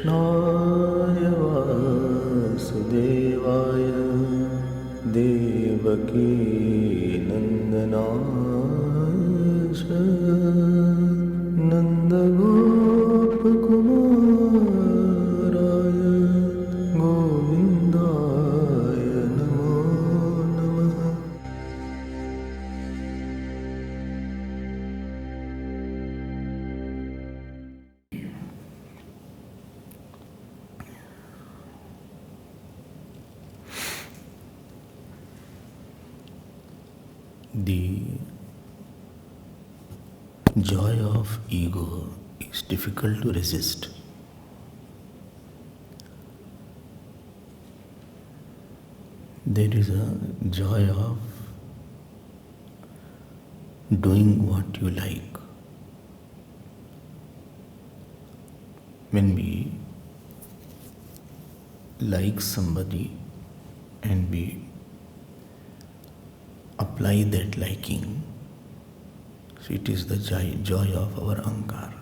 कृष्णाय वासुदेवाय देवकी नन्दनाय च नन्दगोपकुमाराय गोविन्दाय नमो नमः। The joy of ego is difficult to resist. There is a joy of doing what you like. When we like somebody and we apply that liking, so it is the joy of our ahankara.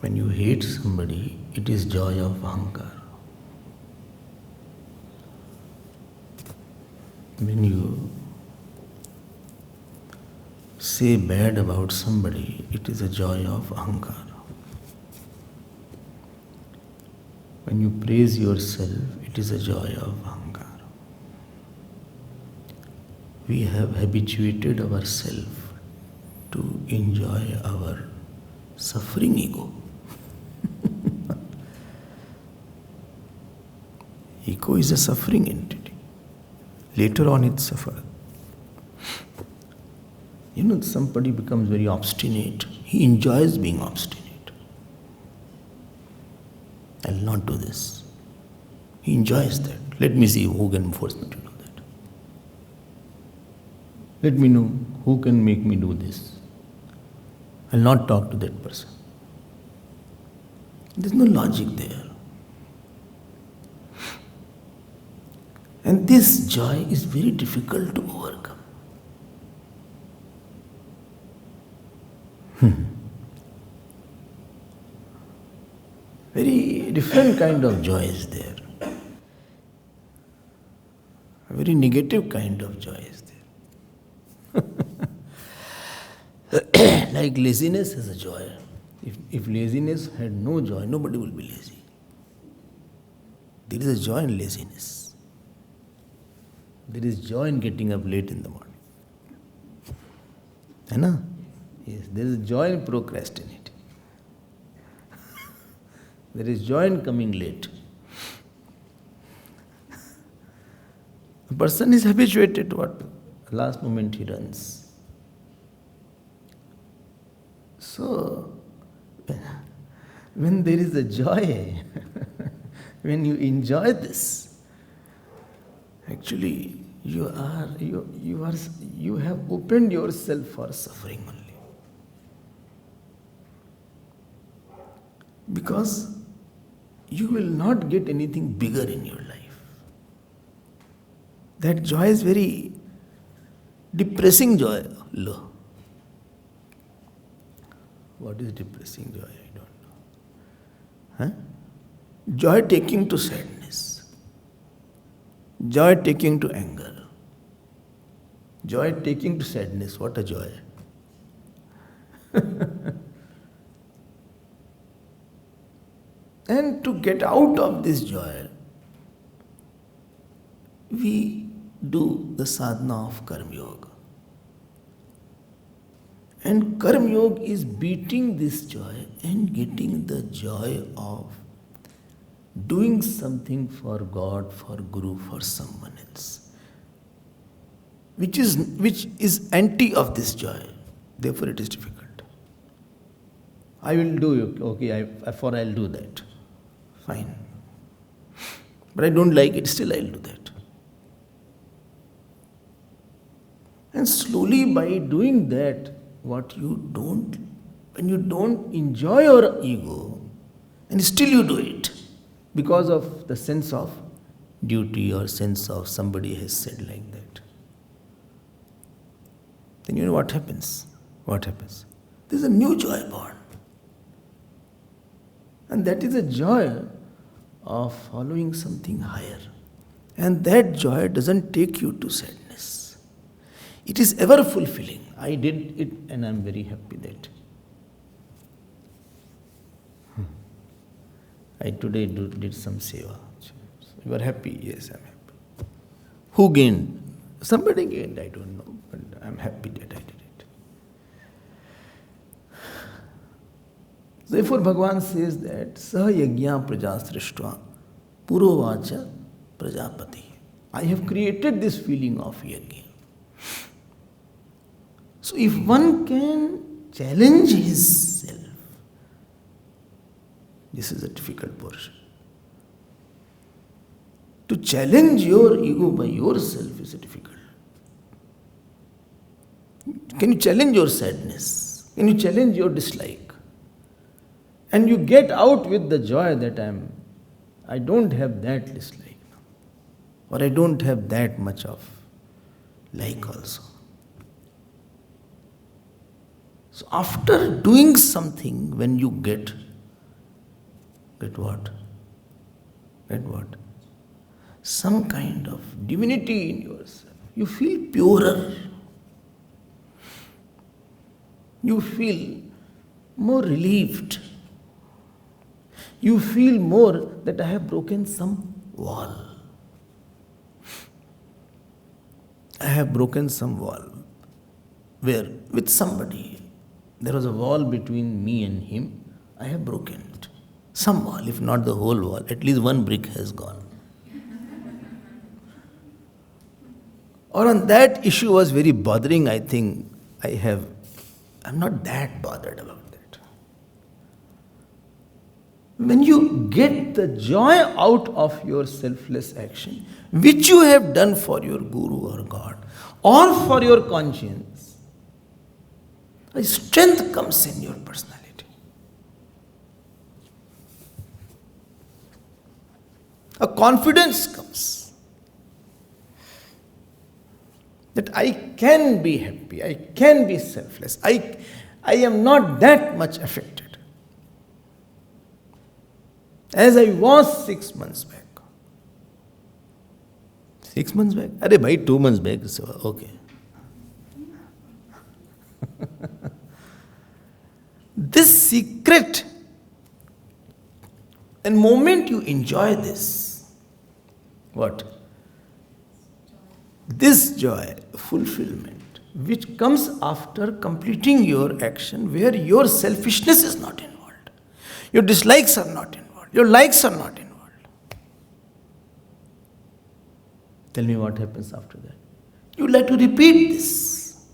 When you hate somebody, it is joy of ahankara. When you say bad about somebody, it is a joy of ahankara. When you praise yourself, it is a joy of ahankara. We have habituated ourselves to enjoy our suffering ego. Ego is a suffering entity. Later on it suffers. Somebody becomes very obstinate. He enjoys being obstinate. I'll not do this. He enjoys that. Let me see who can force me to do that. Let me know who can make me do this. I'll not talk to that person. There's no logic there. And this joy is very difficult to overcome. Very different kind of joy is there. A very negative kind of joy is there. Like laziness is a joy. If laziness had no joy, nobody will be lazy. There is a joy in laziness. There is joy in getting up late in the morning. Yes, there is joy in procrastinating. There is joy in coming late. A person is habituated to what? Last moment he runs. So, when there is a joy, when you enjoy this, actually you have opened yourself for suffering only. Because you will not get anything bigger in your life. That joy is very depressing joy. Low. What is depressing joy? I don't know. Joy taking to sadness. Joy taking to anger. Joy taking to sadness. What a joy. And to get out of this joy, we do the sadhana of Karma Yoga. And Karma Yoga is beating this joy and getting the joy of doing something for God, for Guru, for someone else, which is anti of this joy. Therefore, it is difficult. I will do okay. I'll do that. Fine. But I don't like it. Still, I'll do that. And slowly, by doing that, when you don't enjoy your ego, and still you do it because of the sense of duty or sense of somebody has said like that, then you know what happens? What happens? There is a new joy born. And that is a joy of following something higher. And that joy doesn't take you to sadness. It is ever fulfilling. I did it and I am very happy that. I today did some seva. You are happy? Yes, I am happy. Who gained? Somebody gained, I don't know. But I am happy that I did it. Therefore, Bhagavan says that Sah yajna praja srishtva purovacha prajapati. I have created this feeling of yajna. So if one can challenge his self, this is a difficult portion. To challenge your ego by yourself is difficult. Can you challenge your sadness? Can you challenge your dislike? And you get out with the joy that I don't have that dislike now. Or I don't have that much of like also. So after doing something, when you get what? Get what? Some kind of divinity in yourself. You feel purer. You feel more relieved. You feel more that I have broken some wall. I have broken some wall. Where? With somebody. There was a wall between me and him. I have broken it. Some wall, if not the whole wall. At least one brick has gone. Or on that issue was very bothering, I think I'm not that bothered about that. When you get the joy out of your selfless action, which you have done for your Guru or God, or for your conscience, a strength comes in your personality. A confidence comes. That I can be happy, I can be selfless, I am not that much affected. As I was 6 months back. 6 months back? Arey bhai, 2 months back, so okay. This secret, and moment you enjoy this, what? This joy, fulfillment, which comes after completing your action where your selfishness is not involved. Your dislikes are not involved. Your likes are not involved. Tell me what happens after that. You like to repeat this.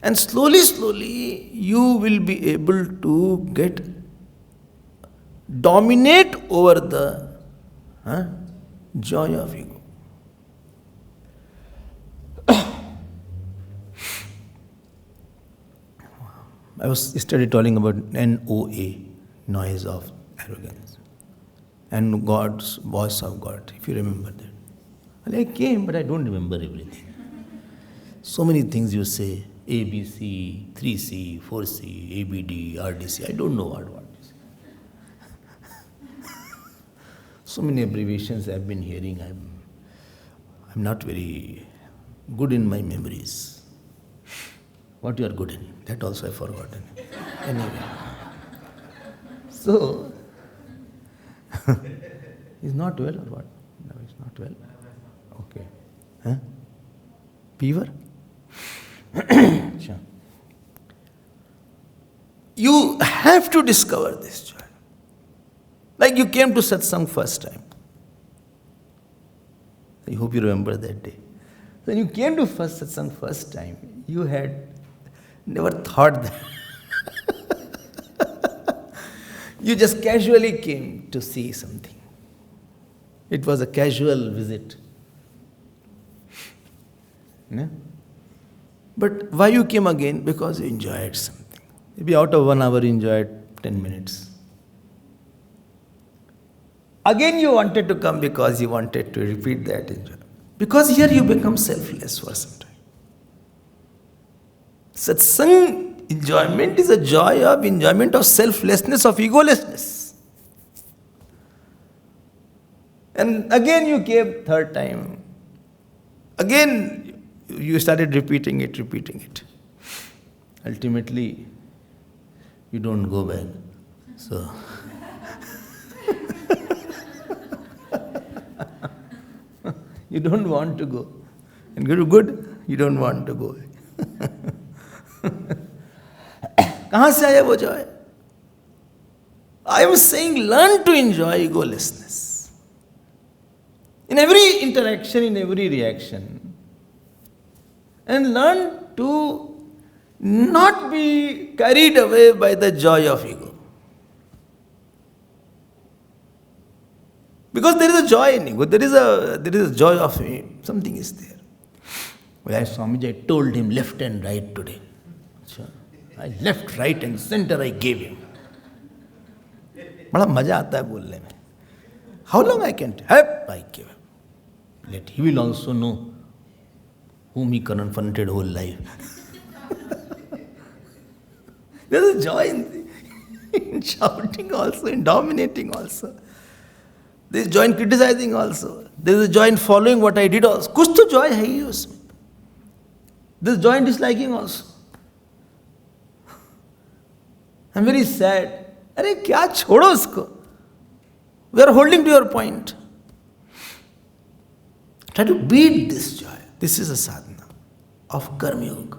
And slowly, slowly, you will be able to dominate over the joy of ego. I was yesterday talking about NOA, noise of arrogance, and God's voice of God, if you remember that. Well, I came, but I don't remember everything. So many things you say, ABC, 3C, 4C, ABD, RDC, I don't know what is. So many abbreviations I've been hearing, I'm not very good in my memories. What you are good in, that also I've forgotten. Anyway. So, he's not well or what? No, he's not well. Okay. Huh? Fever? Sure. You have to discover this joy. Like you came to satsang first time. I hope you remember that day. When you came to first satsang first time, you had never thought that. You just casually came to see something. It was a casual visit. No? But why you came again? Because you enjoyed something. Maybe out of 1 hour you enjoyed 10 minutes. Again you wanted to come because you wanted to repeat that enjoyment. Because here you become selfless for some time. Satsang enjoyment is a joy of enjoyment of selflessness, of egolessness. And again you came third time. Again you started repeating it. Ultimately, you don't go back. So, you don't want to go. And good, you don't want to go. कहाँ से आया वो joy? I am saying learn to enjoy egolessness. In every interaction, in every reaction. And learn to not be carried away by the joy of ego. Because there is a joy in ego, there is a joy of something is there. Well, Swamiji, I told him left and right today. I left, right and center I gave him. बड़ा मजा आता है बोलने में. How long I can help? I give him. Let he will also know whom he confronted whole life. There is a joy in shouting also, in dominating also. There is joy in criticizing also. There is a joy in following what I did also. कुछ तो joy है ही उसमें. There is joy in disliking also. I am very sad. अरे क्या छोड़ो उसको. We are holding to your point. Try to beat this joy. This is a sadhana of Karma Yoga.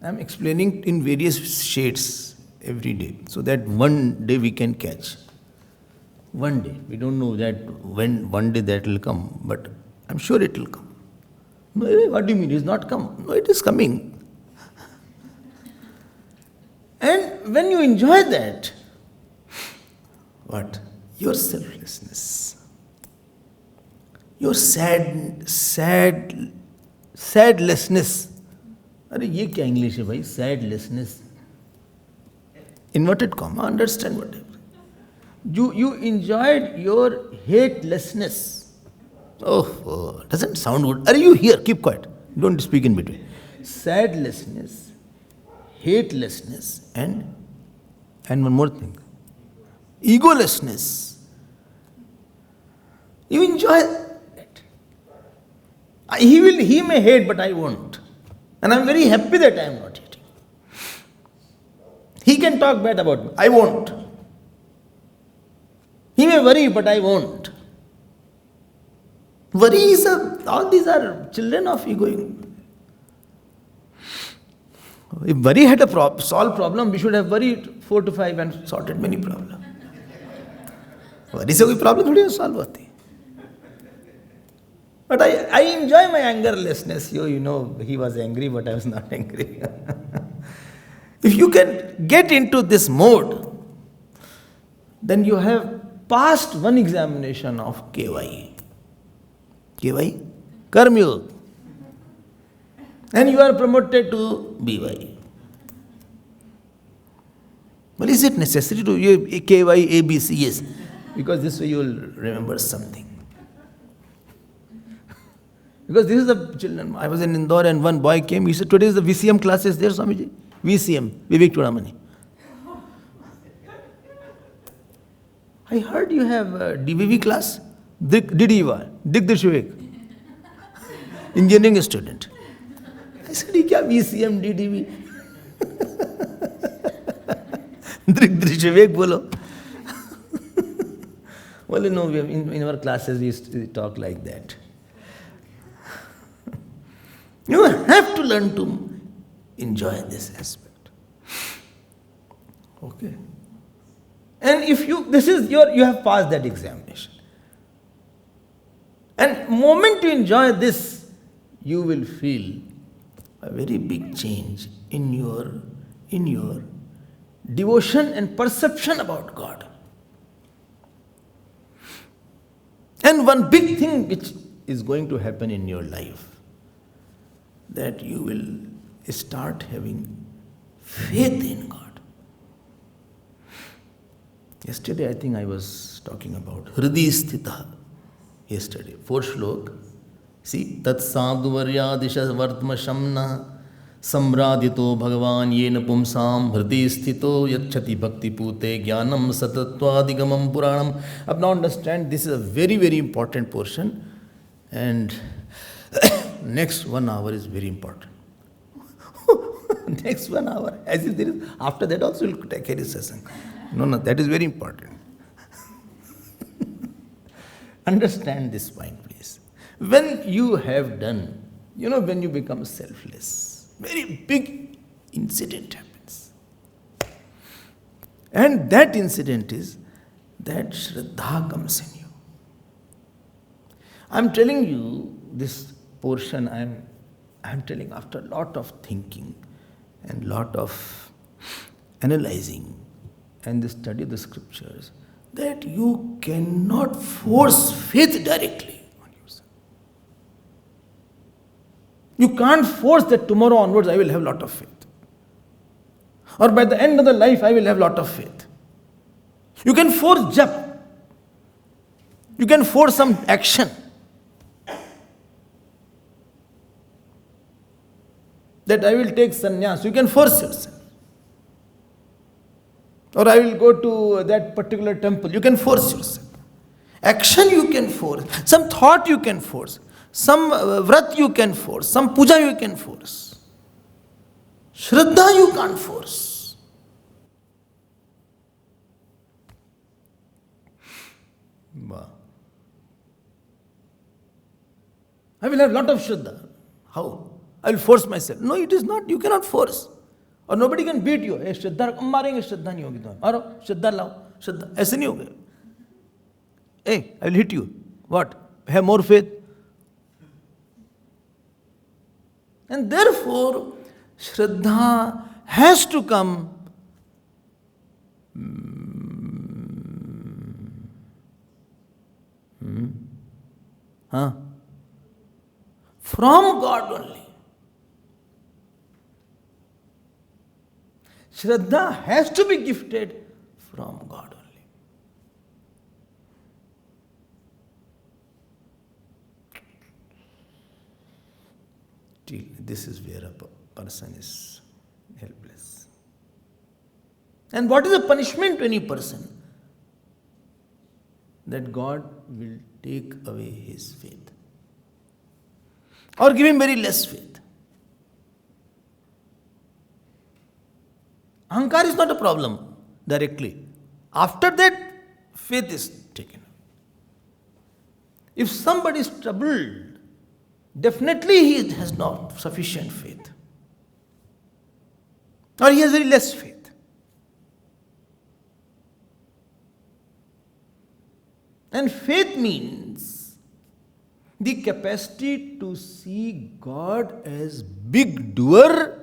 I am explaining in various shades every day, so that one day we can catch. One day. We don't know that when one day that will come, but I am sure it will come. No, what do you mean? It is not come. No, it is coming. And when you enjoy that, what? Your selflessness. Your sadlessness. अरे ये क्या English है भाई? Sadlessness. Inverted comma, understand whatever. You enjoyed your hatelessness. Oh, doesn't sound good. Are you here? Keep quiet. Don't speak in between. Sadlessness, hatelessness, and one more thing. Egolessness. You enjoy that. He may hate, but I won't. And I'm very happy that I am not hating. He can talk bad about me. I won't. He may worry, but I won't. Worry is all these are children of ego. If worry had a solved problem, we should have worried 4 to 5 and sorted many problems. Worry से कोई problem थोड़ी solve होती. But I enjoy my angerlessness. You know, he was angry, but I was not angry. If you can get into this mode, then you have passed one examination of KY. KY? Karma Yoga. And you are promoted to BY. Well, is it necessary to KY, ABC? Yes. Because this way you will remember something. Because this is the children. I was in Indore and one boy came. He said, today is the VCM classes there, Swamiji. VCM, Vivek Chudamani. I heard you have a DVV class. DDV, Digdishvivek. Engineering student. I said, क्या VCM, DDV? Digdishvivek bolo. Well, you know, in our classes we used to talk like that. You have to learn to enjoy this aspect. Okay. And if you have passed that examination. And moment you enjoy this, you will feel a very big change in your devotion and perception about God. And one big thing which is going to happen in your life, that you will start having faith in God. Yesterday, I think I was talking about Hridhi Sthita. Yesterday, 4th shlok. See, Tat Sadhuvaryadisha Vartma Shamna Samradhito Bhagavan yena pumsam hriti sthito yachati bhakti pute jnanam satattvadigamam puranam. Up now understand, this is a very, very important portion, and next 1 hour is very important. Next 1 hour, as if there is, after that also we'll take a session. No, that is very important. Understand this point, please. When you have done, when you become selfless, very big incident happens. And that incident is that Shraddha comes in you. I'm telling you this portion, I'm telling after a lot of thinking and lot of analyzing and the study of the scriptures, that you cannot force faith directly on yourself. You can't force that tomorrow onwards I will have a lot of faith. Or by the end of the life I will have a lot of faith. You can force jap. You can force some action. That I will take sannyas. You can force yourself. Or I will go to that particular temple. You can force yourself. Action you can force. Some thought you can force. Some vrat you can force. Some puja you can force. Shraddha you can't force. Wow. I will have a lot of Shraddha. How? I will force myself. No, it is not. You cannot force. और nobody can beat you. श्रद्धा मारेंगे, श्रद्धा नहीं होगी तुम्हारी. मारो, श्रद्धा लाओ, श्रद्धा. ऐसे नहीं होगा. Hey, I will hit you. What? Have more faith. And therefore, Shraddha has to come from God only. Shraddha has to be gifted from God only. Till this is where a person is helpless. And what is the punishment to any person? That God will take away his faith. Or give him very less faith. Ahankar is not a problem directly. After that, faith is taken. If somebody is troubled, definitely he has not sufficient faith. Or he has very less faith. And faith means the capacity to see God as big doer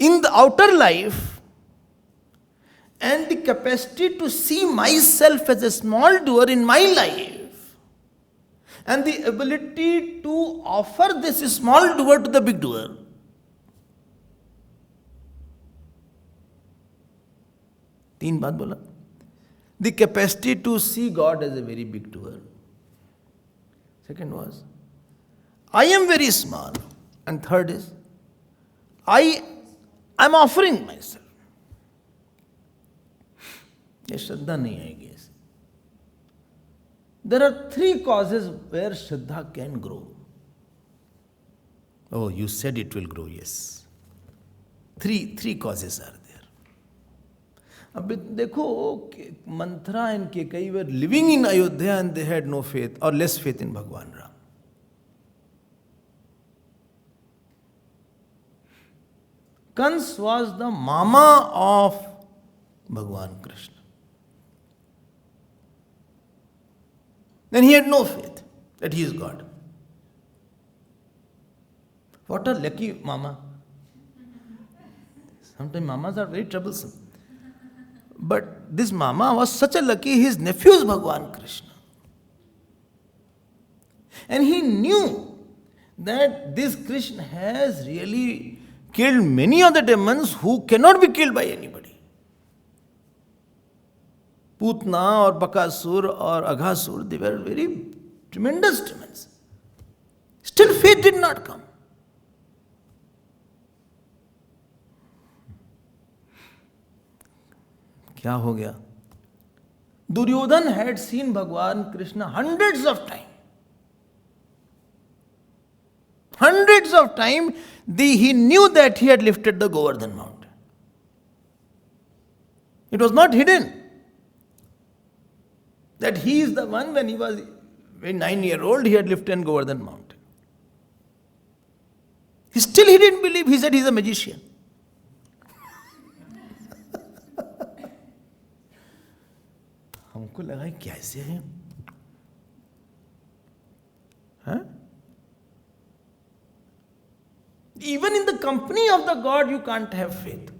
in the outer life, and the capacity to see myself as a small doer in my life, and the ability to offer this small doer to the big doer. तीन बात बोला. The capacity to see God as a very big doer. Second was, I am very small. And third is, I am offering myself. ये श्रद्धा नहीं आएगी ऐसे. There are 3 causes where Shraddha can grow. Oh, you said it will grow, yes. Three causes are there. अब देखो, Manthara and Kekai were living in Ayodhya and they had no faith or less faith in Bhagwan Ram. Kans was the mama of Bhagwan Krishna. Then he had no faith that he is God. What a lucky mama. Sometimes mamas are very troublesome. But this mama was such a lucky, his nephew is Bhagwan Krishna. And he knew that this Krishna has really killed many of the demons who cannot be killed by anybody. Putna or Bakasur or Aghasur, they were very tremendous demons. Still faith did not come. क्या हो गया? Duryodhan had seen Bhagwan Krishna hundreds of times. Hundreds of times, he knew that he had lifted the Govardhan mountain. It was not hidden that he is the one. When he was a 9-year-old, he had lifted Govardhan mountain. He didn't believe. He said he's a magician. हमको लगा कैसे है? हाँ? Even in the company of the God, you can't have faith.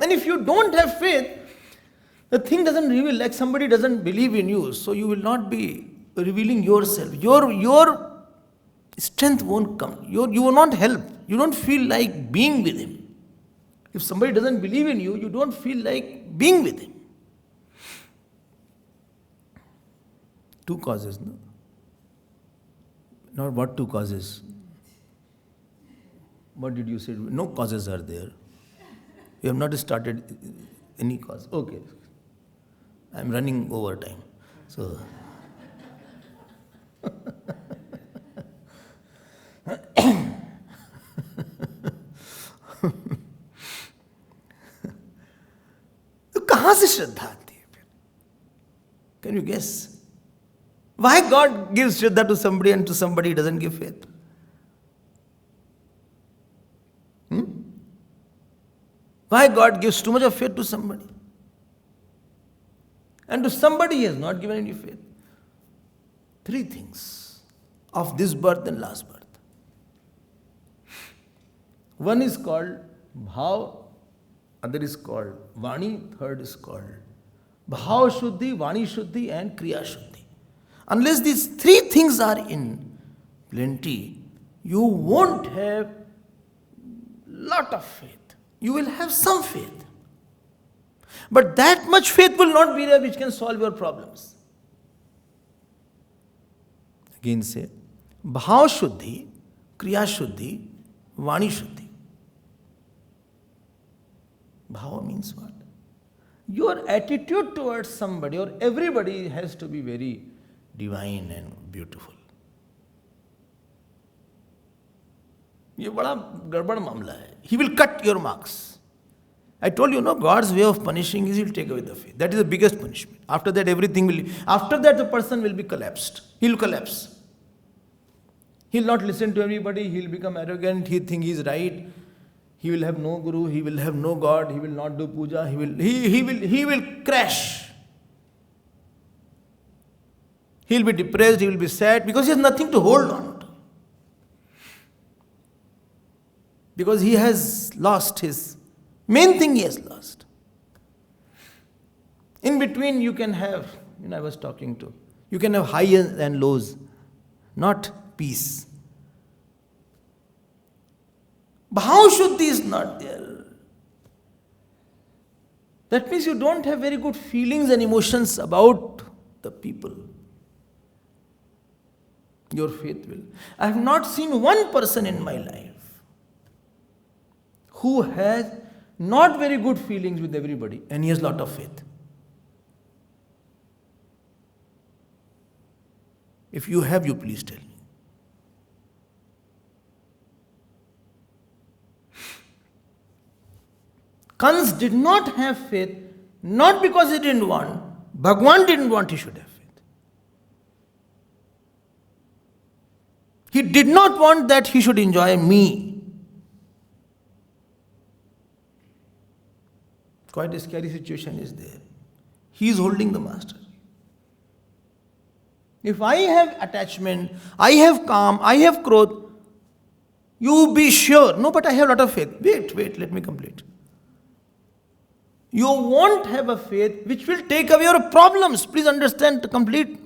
And if you don't have faith, the thing doesn't reveal, like somebody doesn't believe in you, so you will not be revealing yourself. Your strength won't come. You will not help. You don't feel like being with him. If somebody doesn't believe in you, you don't feel like being with him. Two causes, no? Not what two causes? What did you say? No causes are there. You have not started any cause. Okay. I am running over time. So, तो कहाँ से श्रद्धा आती है फिर? Can you guess? Why God gives Shraddha to somebody and to somebody He doesn't give faith? Why God gives too much of faith to somebody? And to somebody He has not given any faith? 3 things of this birth and last birth. One is called Bhav, other is called Vani, third is called Bhav Shuddhi, Vani Shuddhi and Kriya Shuddhi. Unless these 3 things are in plenty, you won't have lot of faith. You will have some faith. But that much faith will not be there which can solve your problems. Again say, Bhav Shuddhi, Kriya Shuddhi, Vani Shuddhi. Bhava means what? Your attitude towards somebody or everybody has to be very divine and beautiful. ये बड़ा गड़बड़ मामला है. He will cut your marks. I told you, no, God's way of punishing is He will take away the faith. That is the biggest punishment. After that, after that the person will be collapsed. He will collapse. He will not listen to everybody. He will become arrogant. He think he is right. He will have no guru. He will have no God. He will not do puja. He will crash. He will be depressed. He will be sad because he has nothing to hold on to. Because he has lost his main thing. He has lost. In between, you can have, I was talking to, you can have highs and lows, not peace. Bhav Shuddhi is not there. That means you don't have very good feelings and emotions about the people. Your faith will. I have not seen one person in my life who has not very good feelings with everybody and he has a lot of faith. If you have, you please tell me. Kans did not have faith, not because he didn't want. Bhagwan didn't want he should have faith. He did not want that he should enjoy me. Quite a scary situation is there. He is holding the master. If I have attachment, I have calm, I have krodh, you be sure. No, but I have a lot of faith. Wait, let me complete. You won't have a faith which will take away your problems. Please understand,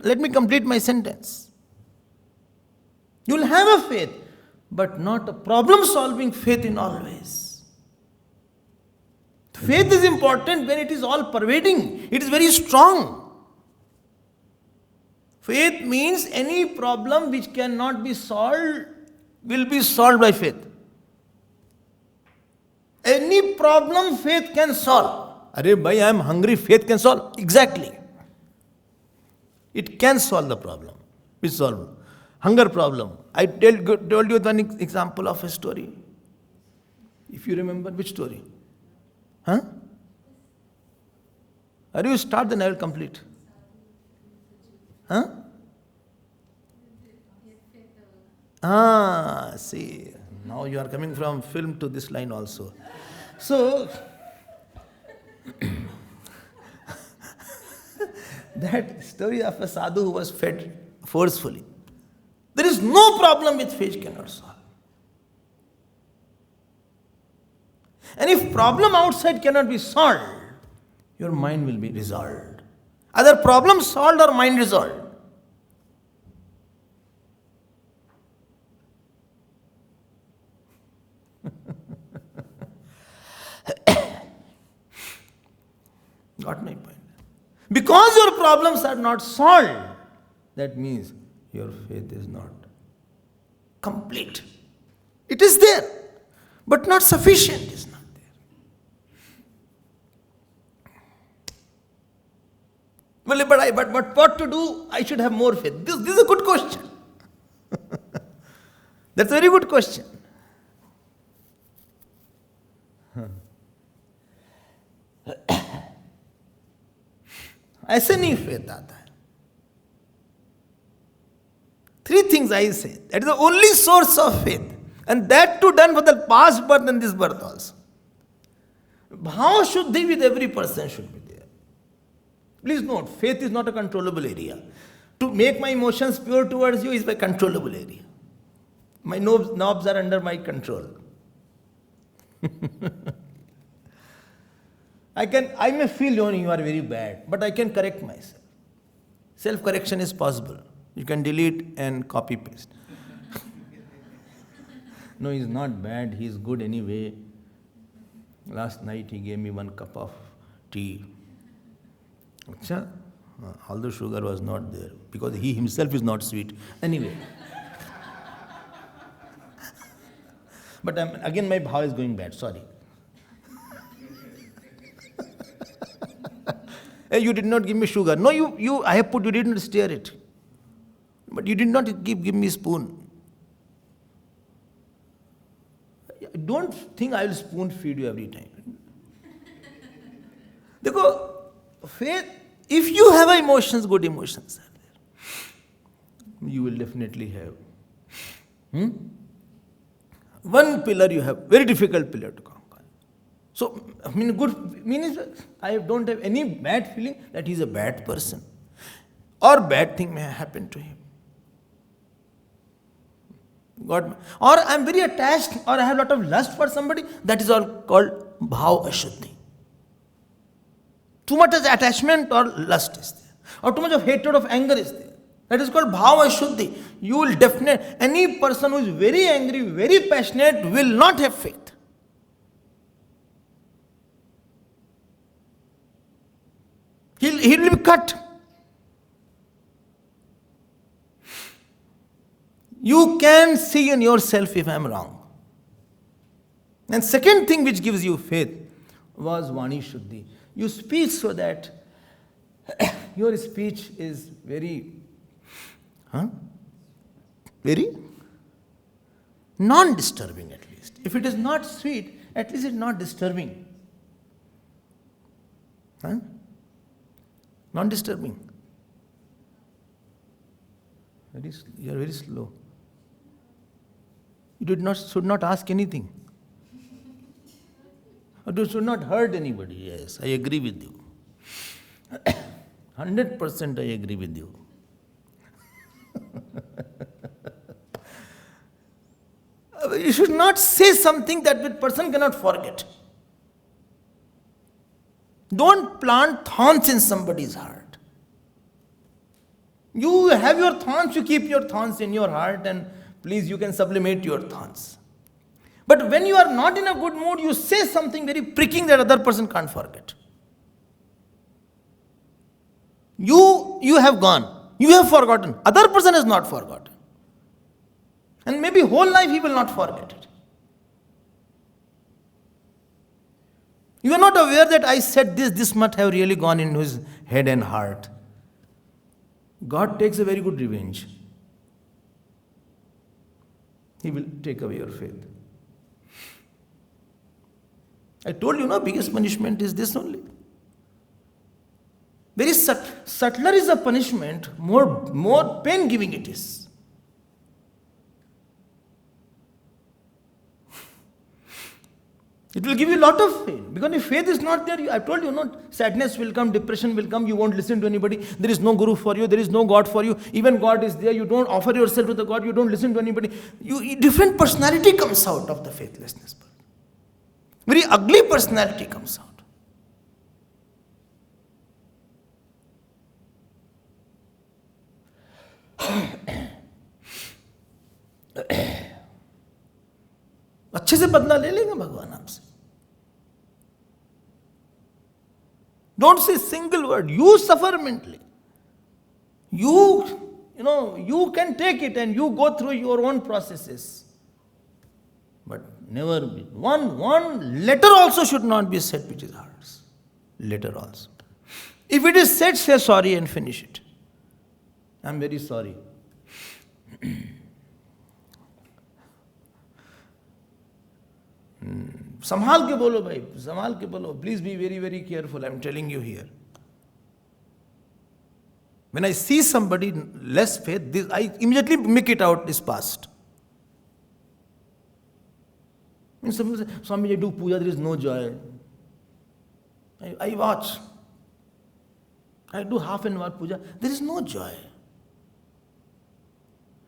let me complete my sentence. You will have a faith, but not a problem-solving faith in all ways. Faith is important when it is all-pervading. It is very strong. Faith means any problem which cannot be solved will be solved by faith. Any problem faith can solve. Arey bhai, I am hungry, faith can solve. Exactly. It can solve the problem. Which solve? Hunger problem. I told you one example of a story. If you remember, which story? Huh? Are you start, then I will complete. Huh? See, now you are coming from film to this line also. So, that story of a sadhu who was fed forcefully. There is no problem with faith cannot solve. And if problem outside cannot be solved, your mind will be resolved. Either problem solved or mind resolved. Got my point? Because your problems are not solved, that means your faith is not complete. It is there, but not sufficient. It is not there. Well, but what to do? I should have more faith. This is a good question. That's a very good question. ऐसे नहीं faith आता है. Three things I say. That is the only source of faith. And that too done for the past birth and this birth also. Bhava Shuddhi with every person should be there. Please note, faith is not a controllable area. To make my emotions pure towards you is my controllable area. My knobs are under my control. I may feel you are very bad, but I can correct myself. Self-correction is possible. You can delete and copy paste. No, he's not bad, he's good anyway. Last night he gave me 1 cup of tea. Although sugar was not there, because he himself is not sweet. Anyway. But again my bhava is going bad, sorry. Hey, you did not give me sugar. No, I have put, you didn't stir it. But you did not give me spoon. Don't think I will spoon feed you every time. Because faith, if you have emotions, good emotions are there. You will definitely have. One pillar you have, very difficult pillar to conquer. So, good means I don't have any bad feeling that he is a bad person. Or bad thing may happen to him. Or I am very attached, or I have a lot of lust for somebody, that is all called bhav ashuddhi. Too much attachment or lust is there. Or too much of hatred of anger is there. That is called bhav ashuddhi. You will definitely, any person who is very angry, very passionate will not have faith. He will be cut. You can see in yourself if I am wrong. And second thing which gives you faith was Vani Shuddhi. You speak so that your speech is very non-disturbing at least. If it is not sweet, at least it is not disturbing. Non-disturbing. You are very slow. You should not ask anything. Or you should not hurt anybody. Yes, I agree with you. 100% I agree with you. You should not say something that the person cannot forget. Don't plant thorns in somebody's heart. You have your thorns, you keep your thorns in your heart, and please, you can sublimate your thorns. But when you are not in a good mood, you say something very pricking that other person can't forget. You have gone. You have forgotten. Other person has not forgotten. And maybe whole life he will not forget it. You are not aware that I said this must have really gone into his head and heart. God takes a very good revenge. He will take away your faith. I told you, biggest punishment is this only. Very subtler is a punishment, more pain-giving it is. It will give you a lot of pain. Because if faith is not there, I told you, sadness will come, depression will come, you won't listen to anybody. There is no guru for you, there is no God for you. Even God is there, you don't offer yourself to the God, you don't listen to anybody. Different personality comes out of the faithlessness. Very ugly personality comes out. अच्छे से बदला ले लेंगे भगवान आपसे. Don't say single word. You suffer mentally. You can take it and you go through your own processes. But never be. One letter also should not be said which is ours. Letter also. If it is said, say sorry and finish it. I am very sorry. संभाल के बोलो भाई, संभाल के बोलो. Please be very, very careful. I am telling you here. When I see somebody less faith, I immediately make it out is past. When someone says, Swami, I do puja, there is no joy. I watch. I do half an hour puja, there is no joy.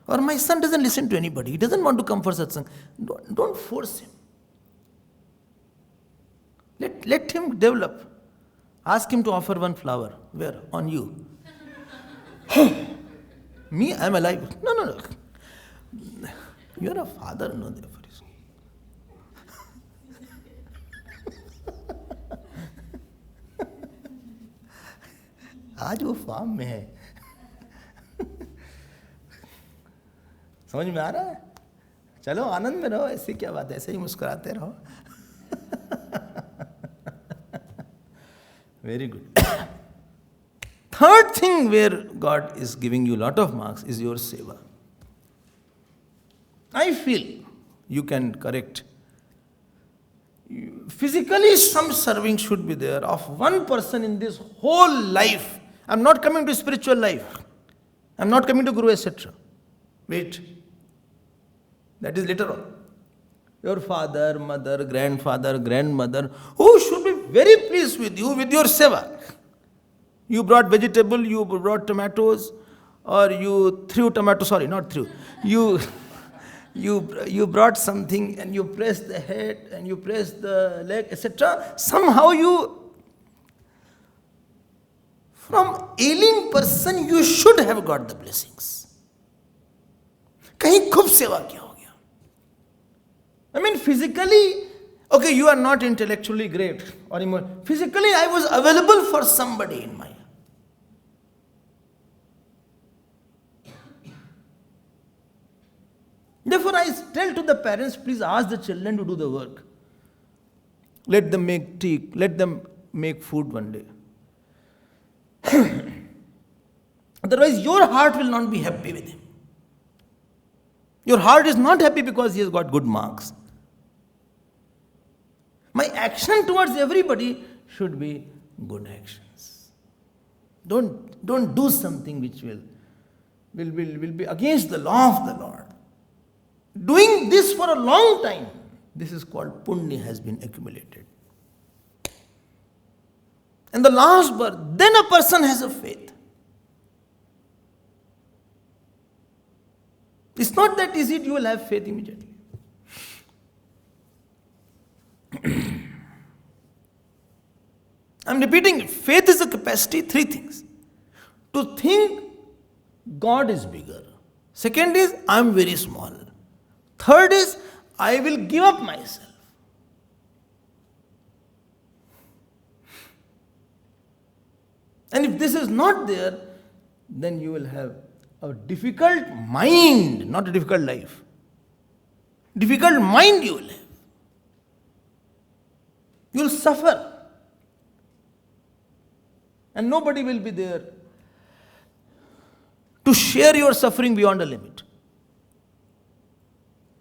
Or my son doesn't listen to anybody. He doesn't want to come for satsang. Don't force him. Let him develop. Ask him to offer one flower. Where? On you. Me? I am alive. No. You are a father, no, therefore. आज वो form में है. समझ में आ रहा है? चलो आनंद में रहो. ऐसी क्या बात है, ऐसे ही मुस्कुराते रहो. Very good. Third thing where God is giving you a lot of marks is your seva. I feel you can correct. Physically some serving should be there of one person in this whole life. I am not coming to spiritual life. I am not coming to Guru, etc. Wait. That is later on. Your father, mother, grandfather, grandmother, who should be very pleased with you, with your seva. You brought vegetable, you brought tomatoes, or you threw tomato, sorry, not threw. You brought something and you pressed the head and you pressed the leg, etc. Somehow from ailing person, you should have got the blessings. कहीं खूब सेवा किया हो गया. I mean, physically, okay, you are not intellectually great or physically, I was available for somebody in my. Therefore, I tell to the parents, please ask the children to do the work. Let them make tea, let them make food one day. Otherwise, your heart will not be happy with him. Your heart is not happy because he has got good marks. My action towards everybody should be good actions. Don't do something which will be against the law of the Lord. Doing this for a long time, this is called punya has been accumulated. And the last birth, then a person has a faith. It's not that easy you will have faith immediately. I'm repeating it. Faith is a capacity, three things. To think God is bigger. Second is, I'm very small. Third is, I will give up myself. And if this is not there, then you will have a difficult mind, not a difficult life. Difficult mind you will have. You will suffer. And nobody will be there to share your suffering beyond a limit.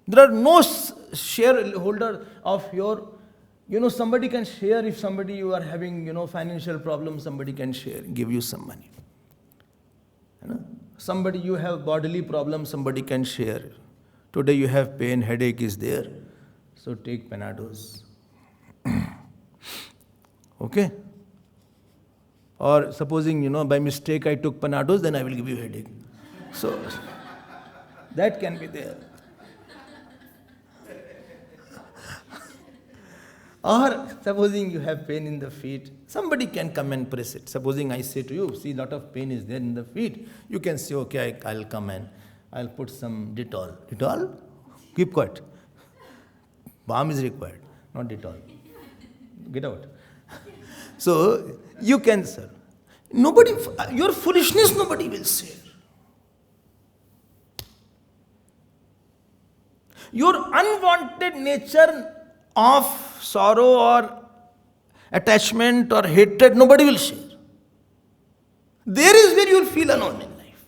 There are no shareholder of your, somebody can share if somebody you are having, financial problems, somebody can share, give you some money. Somebody you have bodily problems, somebody can share. Today you have pain, headache is there, so take Panados. Okay? Or supposing, by mistake I took Panados, then I will give you headache. So, that can be there. Or supposing you have pain in the feet, somebody can come and press it. Supposing I say to you, see, lot of pain is there in the feet, you can say, okay, I'll come and I'll put some Dettol. Dettol? Keep quiet. Balm is required, not Dettol. Get out. So, you can serve. Nobody, your foolishness nobody will share. Your unwanted nature of sorrow or attachment or hatred, nobody will share. There is where you will feel alone in life.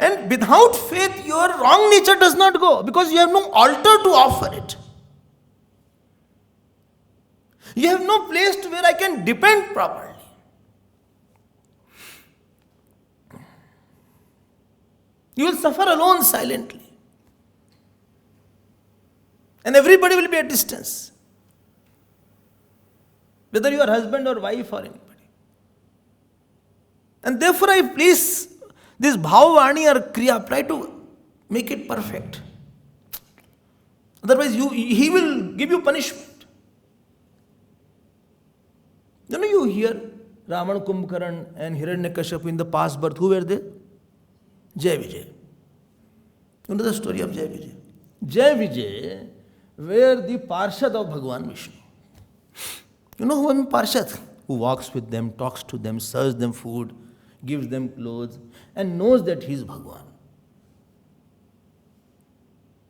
And without faith, your wrong nature does not go, because you have no altar to offer it. You have no place to where I can depend properly. You will suffer alone silently. And everybody will be at distance. Whether you are husband or wife or anybody. And therefore I please this bhavavani or kriya, try to make it perfect. Otherwise he will give you punishment. You hear Ravan, Kumbhakaran and Hiranyakashipu in the past birth, who were they? Jai Vijay. You know the story of Jai Vijay? Jai Vijay were the Parshad of Bhagavan Vishnu. You know who is Parshad? Who walks with them, talks to them, serves them food, gives them clothes, and knows that he is Bhagavan.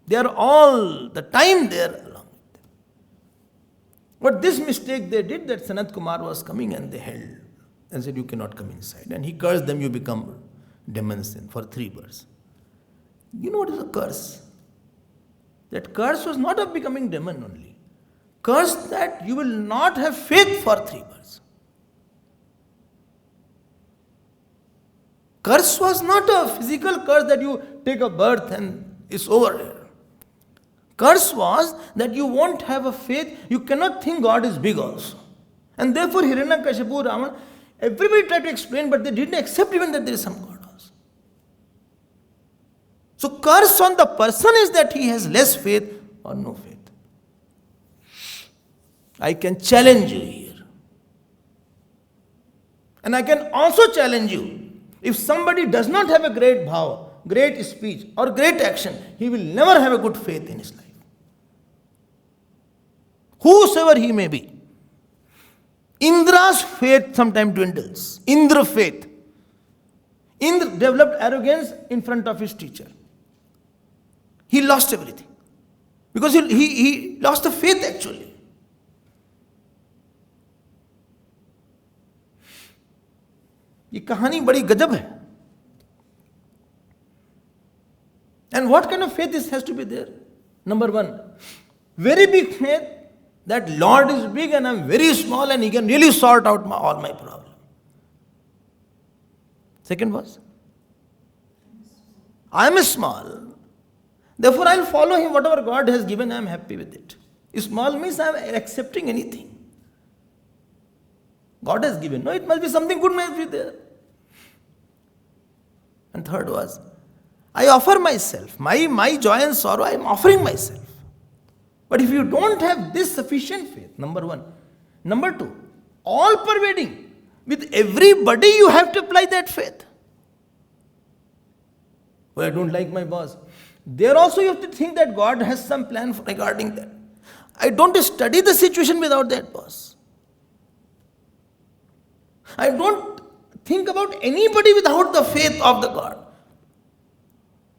They are all the time there along with them. But this mistake they did, that Sanat Kumar was coming and they held and said, you cannot come inside. And he cursed them, you become demons then for 3 births. You know what is a curse? That curse was not of becoming demon only. Curse that you will not have faith for 3 births. Curse was not a physical curse that you take a birth and it's over here. Curse was that you won't have a faith, you cannot think God is big also. And therefore Hiranyakashipu, Ravan, everybody tried to explain, but they didn't accept even that there is some God also. So curse on the person is that he has less faith or no faith. I can challenge you here. And I can also challenge you. If somebody does not have a great bhava, great speech or great action, he will never have a good faith in his life. Whosoever he may be. Indra's faith sometimes dwindles. Indra faith. Indra developed arrogance in front of his teacher. He lost everything. Because he lost the faith actually. ये कहानी बड़ी गजब है. And what kind of faith has to be there? Number 1, very big faith that Lord is big and I am very small and He can really sort out all my problems. Second was, I am small, therefore I will follow Him. Whatever God has given, I am happy with it. Small means I am accepting anything God has given. No, it must be something good must be there. And third was, I offer myself. My joy and sorrow, I am offering myself. But if you don't have this sufficient faith, number 1. Number 2, all pervading. With everybody you have to apply that faith. Well, I don't like my boss. There also you have to think that God has some plan regarding that. I don't study the situation without that boss. I don't think about anybody without the faith of the God.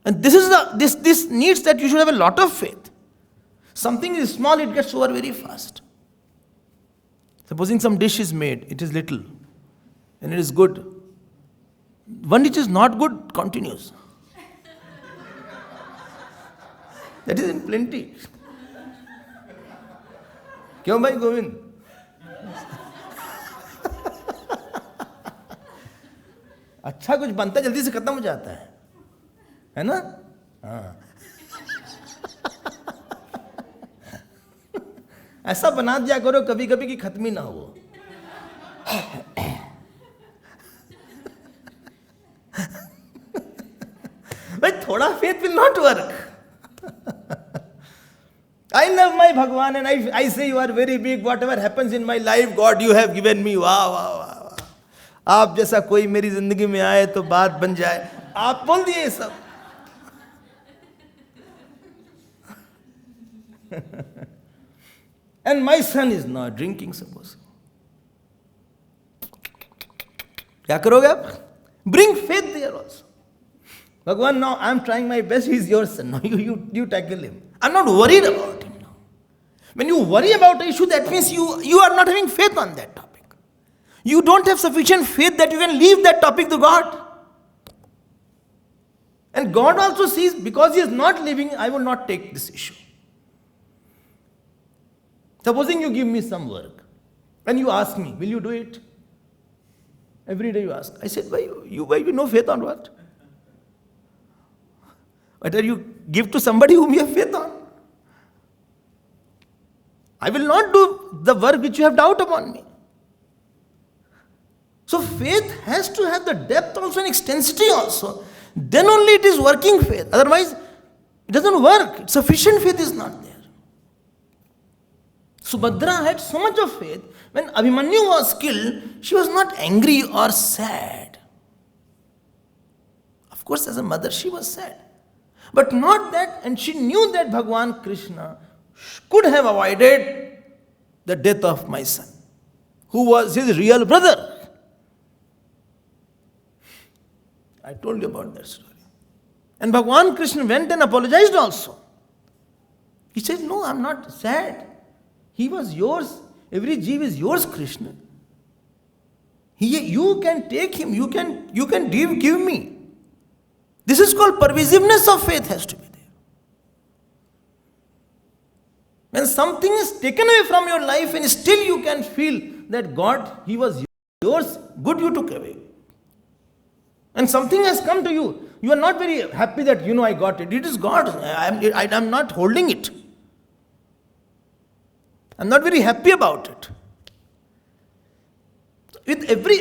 And this needs that you should have a lot of faith. Something is small, it gets over very fast. Supposing some dish is made, it is little, and it is good. One which is not good continues. That is in plenty. क्यों भाई गोविंद? अच्छा कुछ बनता है जल्दी से खत्म हो जाता है ना? हाँ. ऐसा बना दिया करो कभी कभी कि खत्म ही ना हो. भाई थोड़ा faith will not work. I love my Bhagwan and I say you are very big. Whatever happens in my life, God, you have given me. वाह वाह वाह. आप जैसा कोई मेरी जिंदगी में आए तो बात बन जाए. आप बोल दिए सब. And my son is not drinking, suppose. क्या करोगे आप? Bring faith there also. Bhagwan, now I am trying my best. He is your son. Now you tackle him. I am not worried about him now. When you worry about an issue, that means you are not having faith on that topic. You don't have sufficient faith that you can leave that topic to God. And God also sees, because he is not living, I will not take this issue. Supposing you give me some work and you ask me, will you do it? Every day you ask. I said, why you no faith on what? Whether you give to somebody whom you have faith on. I will not do the work which you have doubt upon me. So faith has to have the depth also and extensity also. Then only it is working faith. Otherwise, it doesn't work. Sufficient faith is not there. Subhadra had so much of faith. When Abhimanyu was killed, she was not angry or sad. Of course, as a mother, she was sad. But not that, and she knew that Bhagwan Krishna could have avoided the death of my son, who was his real brother. I told you about that story. And Bhagwan Krishna went and apologized also. He said, no, I am not sad. He was yours. Every jeev is yours, Krishna. You can take him. You can give me. This is called pervasiveness of faith has to be there. When something is taken away from your life and still you can feel that God, he was yours, good you took away. And something has come to you. You are not very happy that, I got it. It is God. I am not holding it. I am not very happy about it.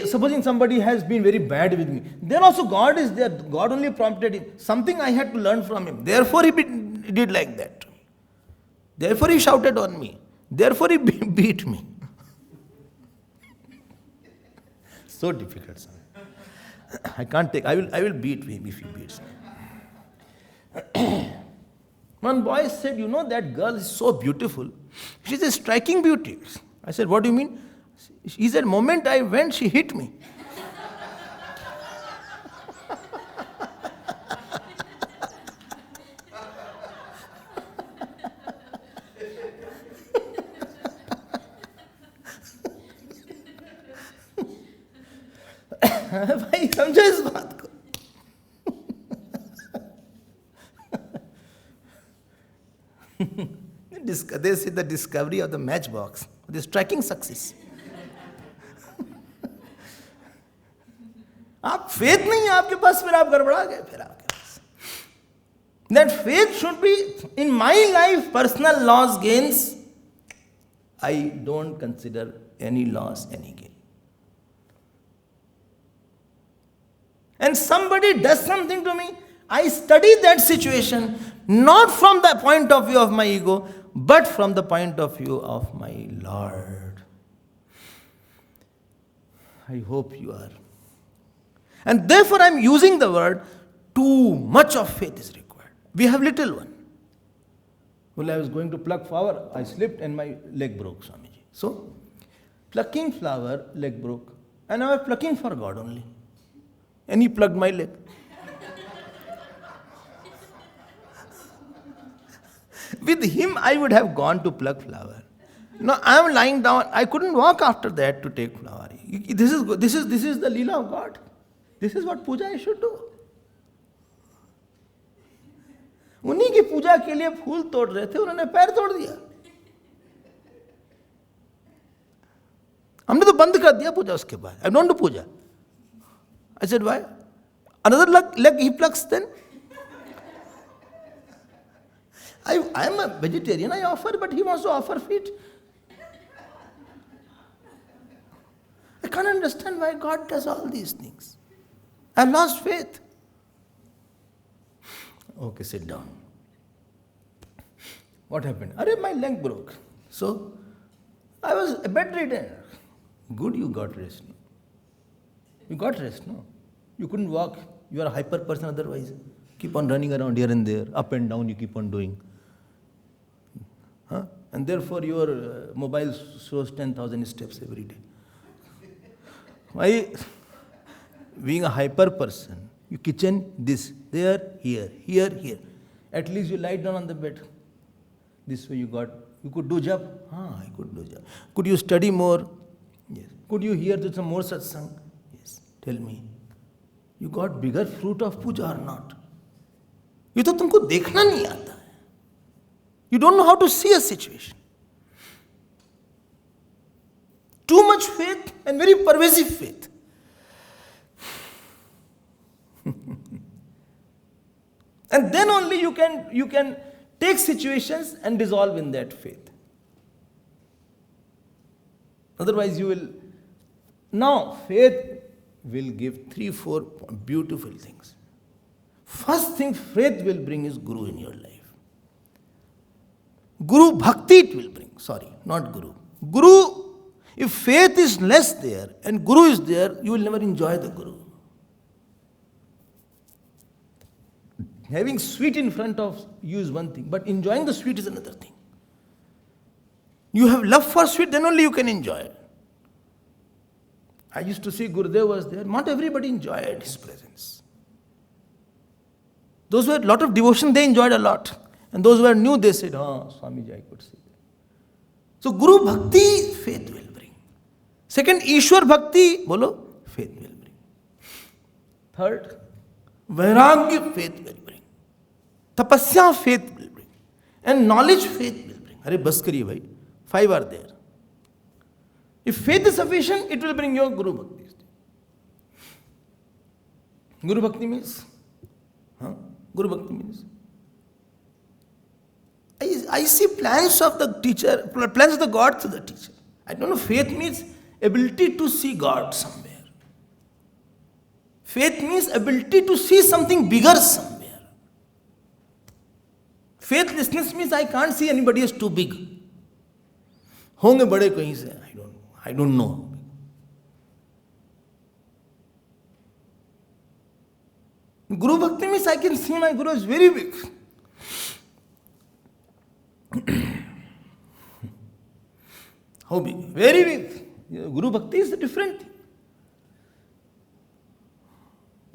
Supposing somebody has been very bad with me, then also God is there. God only prompted him. Something I had to learn from him. Therefore he did like that. Therefore he shouted on me. Therefore he beat me. So difficult, son. I can't take. I will beat him if he beats me. One boy said, that girl is so beautiful. She's a striking beauty. I said, what do you mean? He said, moment I went, she hit me. भाई समझो इस बात को. This is the discovery of the matchbox, the striking success. आप faith नहीं है आपके पास, फिर आप गड़बड़ा गए फिर आपके पास. That faith should be in my life. Personal loss gains, I don't consider any loss any gain. And somebody does something to me, I study that situation not from the point of view of my ego, but from the point of view of my Lord. I hope you are. And therefore I am using the word, too much of faith is required. We have little one. Well, I was going to pluck flower, I slipped and my leg broke, Swamiji. So, plucking flower, leg broke. And I was plucking for God only. And he plugged my leg. With him, I would have gone to pluck flower. No, I am lying down. I couldn't walk after that to take flower. This is the Leela of God. This is what puja I should do. उन्हीं की पूजा के लिए फूल तोड़ रहे थे, उन्होंने पैर तोड़ दिया. हमने तो बंद कर दिया पूजा उसके बाद. I don't do puja. I said, why? Another leg he plucks then? I am a vegetarian, I offer, but he wants to offer feet. I can't understand why God does all these things. I lost faith. Okay, sit down. What happened? Arey, my leg broke. So, I was bedridden. Good, you got rest. No? You got rest, no? You couldn't walk. You are a hyper person otherwise. Keep on running around here and there, up and down, you keep on doing. Huh? And therefore your mobile shows 10,000 steps every day. Why? Being a hyper person, you kitchen, this, there, here, here, here. At least you lie down on the bed. This way you could do job. I could do job. Could you study more? Yes. Could you hear some more satsang? Yes. Tell me. You got bigger fruit of puja or not? ये तो तुमको देखना नहीं आता है. You don't know how to see a situation. Too much faith and very pervasive faith. And then only you can take situations and dissolve in that faith. Otherwise you will... Now, faith will give 3-4 beautiful things. First thing faith will bring is Guru in your life. Guru Bhakti it will bring. Sorry, not Guru. Guru, if faith is less there and Guru is there, you will never enjoy the Guru. Having sweet in front of you is one thing, but enjoying the sweet is another thing. You have love for sweet, then only you can enjoy it. I used to see Gurudev was there. Not everybody enjoyed his presence. Those who had a lot of devotion, they enjoyed a lot. And those who were new, they said, Swamiji, I could see that. So Guru Bhakti, faith will bring. Second, Ishwar Bhakti, bolo, faith will bring. Third, Vairagya, faith will bring. Tapasya, faith will bring. And knowledge, faith will bring. Arey, bas kariye bhai. 5 are there. If faith is sufficient, it will bring your Guru Bhakti. Guru Bhakti means? Guru Bhakti means? I see plans of the teacher, plans of the God through the teacher. I don't know, faith means ability to see God somewhere. Faith means ability to see something bigger somewhere. Faithlessness means I can't see anybody as too big. होंगे बड़े कहीं से, I don't know. Guru Bhakti means I can see my Guru is very big. How big? Very big. Guru Bhakti is a different thing.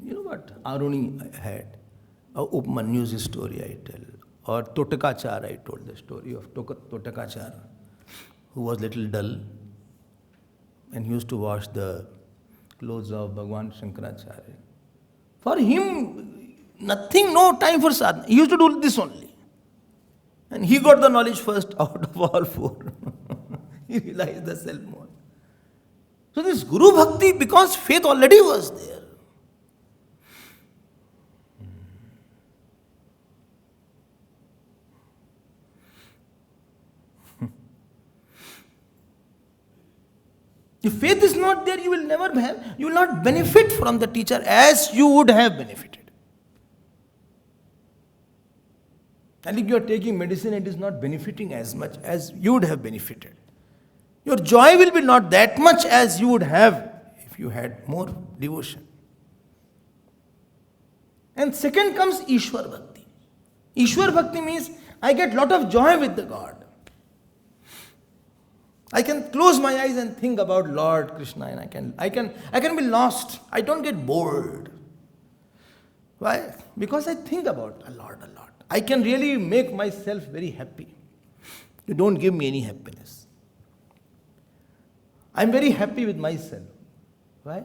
You know what Aruni had? Upmanyu's story I tell. Or Totakachar, I told the story of Totakachar, who was little dull. And he used to wash the clothes of Bhagwan Shankaracharya. For him, nothing, no time for sadhana. He used to do this only. And he got the knowledge first out of all 4. He realized the self more. So this Guru Bhakti, because faith already was there. If faith is not there, you will not benefit from the teacher as you would have benefited. And if you are taking medicine, it is not benefiting as much as you would have benefited. Your joy will be not that much as you would have if you had more devotion. And second comes Ishwar Bhakti. Ishwar Bhakti means I get lot of joy with the God. I can close my eyes and think about Lord Krishna, and I can be lost. I don't get bored. Why? Because I think about a lot. I can really make myself very happy. You don't give me any happiness. I'm very happy with myself. Why?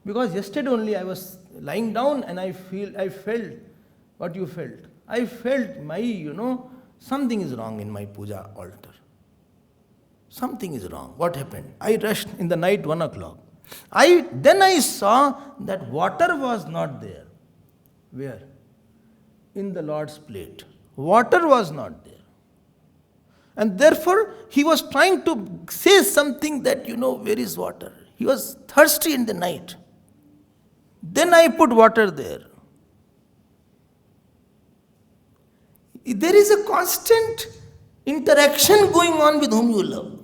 Because yesterday only I was lying down and I felt what you felt. I felt something is wrong in my puja altar. Something is wrong. What happened? I rushed in the night 1 o'clock. Then I saw that water was not there. Where? In the Lord's plate. Water was not there. And therefore, he was trying to say something that, where is water? He was thirsty in the night. Then I put water there. There is a constant interaction going on with whom you love.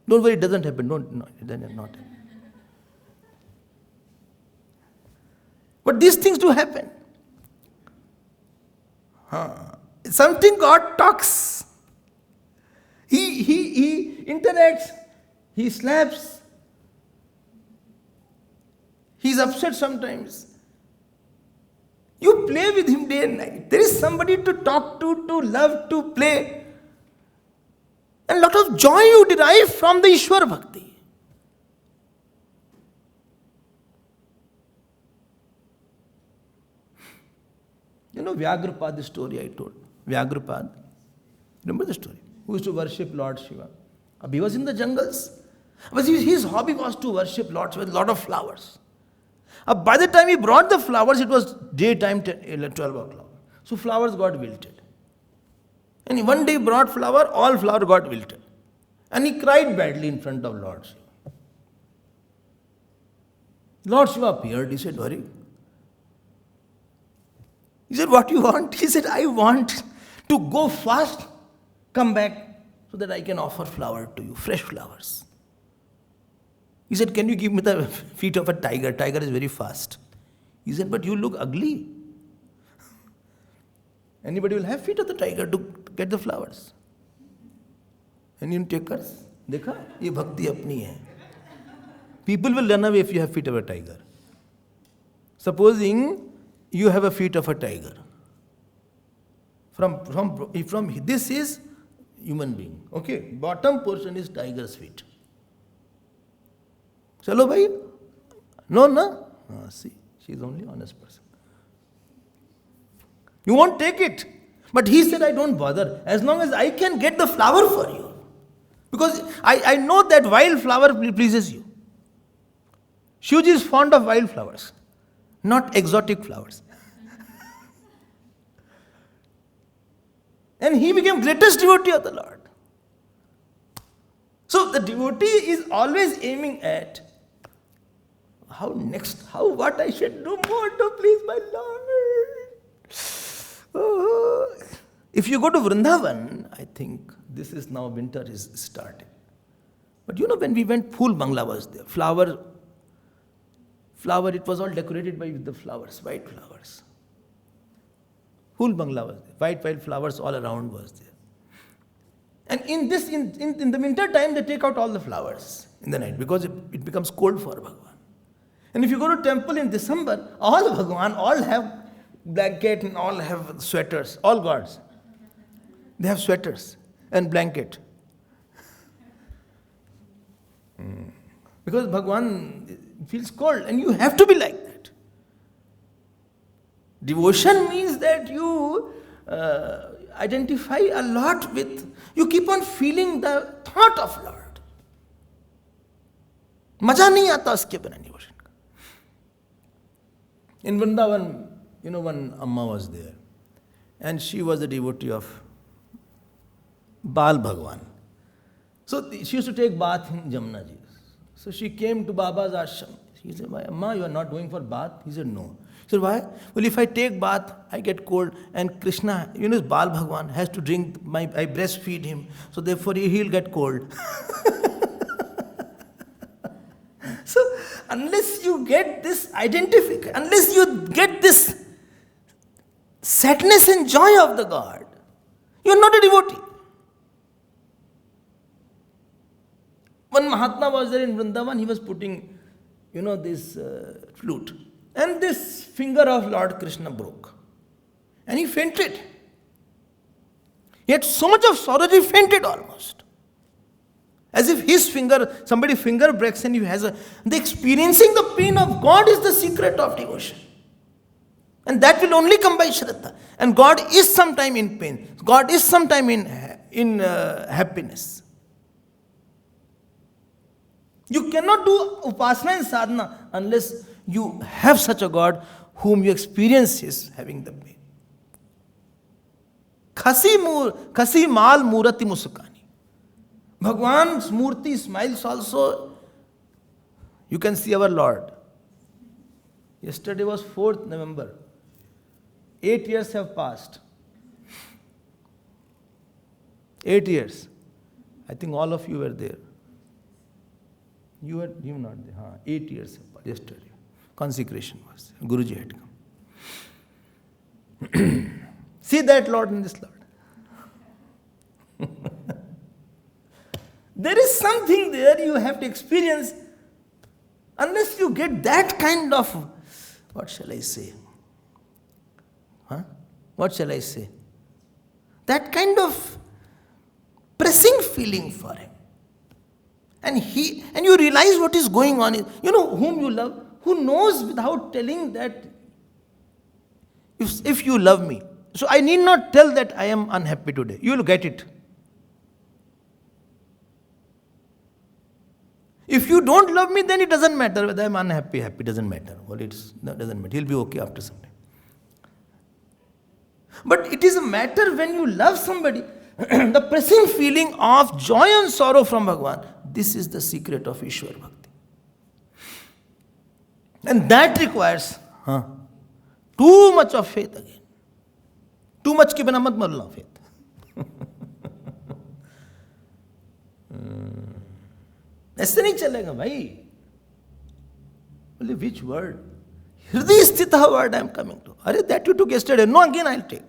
Don't worry, it doesn't happen. It doesn't happen. But these things do happen. Something God talks. He interacts. He slaps. He's upset sometimes. You play with him day and night. There is somebody to talk to love, to play. And a lot of joy you derive from the Ishwar Bhakti. Vyagrapad, the story I told. Vyagrapad. Remember the story? Who used to worship Lord Shiva. He was in the jungles. But his hobby was to worship Lord Shiva with a lot of flowers. By the time he brought the flowers, it was daytime, 12 o'clock. So flowers got wilted. And one day he brought flower, all flower got wilted. And he cried badly in front of Lord Shiva. Lord Shiva appeared. He said, "Hurry." He said, "What do you want?" He said, "I want to go fast, come back, so that I can offer flower to you, fresh flowers." He said, "Can you give me the feet of a tiger? Tiger is very fast." He said, "But you look ugly. Anybody will have feet of the tiger to get the flowers. And you takers, देखा? ये भक्ति अपनी है. People will run away if you have feet of a tiger. Supposing you have a feet of a tiger. From this is human being. Okay, bottom portion is tiger's feet. Chalo bhai? No? See, she is only honest person. You won't take it. But he said, "I don't bother. As long as I can get the flower for you. Because I know that wild flower pleases you." Shivji is fond of wild flowers, not exotic flowers. And he became greatest devotee of the Lord. So the devotee is always aiming at what I should do more to please my Lord. Oh. If you go to Vrindavan, I think this is now winter is starting. But when we went, Phool Bangla was there. Flower, it was all decorated by the flowers, white flowers. Phool Bangla was there. White flowers all around was there. And in the winter time, they take out all the flowers in the night because it becomes cold for Bhagavan. And if you go to temple in December, all Bhagavan, all have blanket and all have sweaters, all gods. They have sweaters and blanket. Because Bhagavan feels cold and you have to be like that. Devotion means that you identify a lot with, you keep on feeling the thought of Lord. Maja nahi aata uske bina devotion ka. In Vrindavan, one Amma was there. And she was a devotee of Bal Bhagwan. So she used to take bath in Jamuna Ji. So she came to Baba's ashram. She said, "Why, Amma, you are not going for bath?" He said, "No." He said, "Why?" "Well, if I take bath, I get cold. And Krishna, Bal Bhagwan has to drink, I breastfeed him. So therefore he'll get cold." So unless you get this identification, unless you get this sadness and joy of the God, you are not a devotee. One Mahatma was there in Vrindavan, he was putting, this flute. And this finger of Lord Krishna broke. And he fainted. He had so much of sorrow, he fainted almost. As if somebody's finger breaks and the experiencing the pain of God is the secret of devotion. And that will only come by Shraddha. And God is sometime in pain. God is sometime in happiness. You cannot do upasana and sadhana unless you have such a God whom you experience is having the pain. Khasi mal murati musukani. Bhagwan's murti smiles also. You can see our Lord. Yesterday was 4th November. 8 years have passed. 8 years. I think all of you were there. You were not there. 8 years have passed yesterday. Consecration was. Guruji had come. See that Lord in this Lord. There is something there you have to experience. Unless you get that kind of, what shall I say? What shall I say? That kind of pressing feeling for him. And you realize what is going on. You know whom you love, who knows without telling that if you love me. So I need not tell that I am unhappy today. You will get it. If you don't love me, then it doesn't matter whether I am unhappy, happy, doesn't matter. Well, doesn't matter. He'll be okay after some time. But it is a matter when you love somebody, the pressing feeling of joy and sorrow from Bhagavan. This is the secret of Ishwar Bhakti. And that requires too much of faith again. Too much ki bina mat marna faith. ऐसे नहीं चलेगा भाई. Only which word? Hriday sthita word I am coming to. Arey, that you took yesterday. No, again I will take.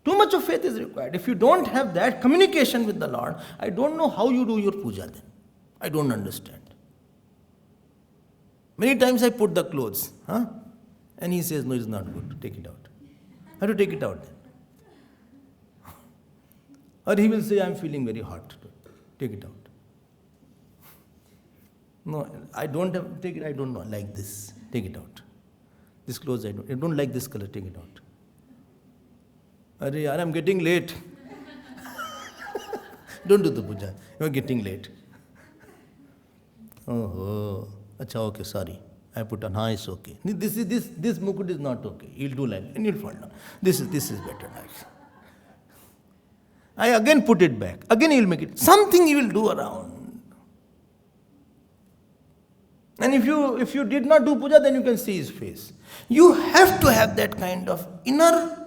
Too much of faith is required. If you don't have that communication with the Lord, I don't know how you do your puja then. I don't understand. Many times I put the clothes. And he says, no, it's not good. Take it out. I have to take it out then. Or he will say, I am feeling very hot. Take it out. No, I don't have, take it, I don't know, like this. Take it out. This clothes I don't like this color, take it out. Arey, I'm getting late. Don't do the puja. You're getting late. Oh, acha, okay, sorry. I put on, it's okay. This mukut is not okay. He'll do like, and he'll fall down. This is better. I again put it back. Again he'll make it. Something he will do around. And if you did not do puja, then you can see his face. You have to have that kind of inner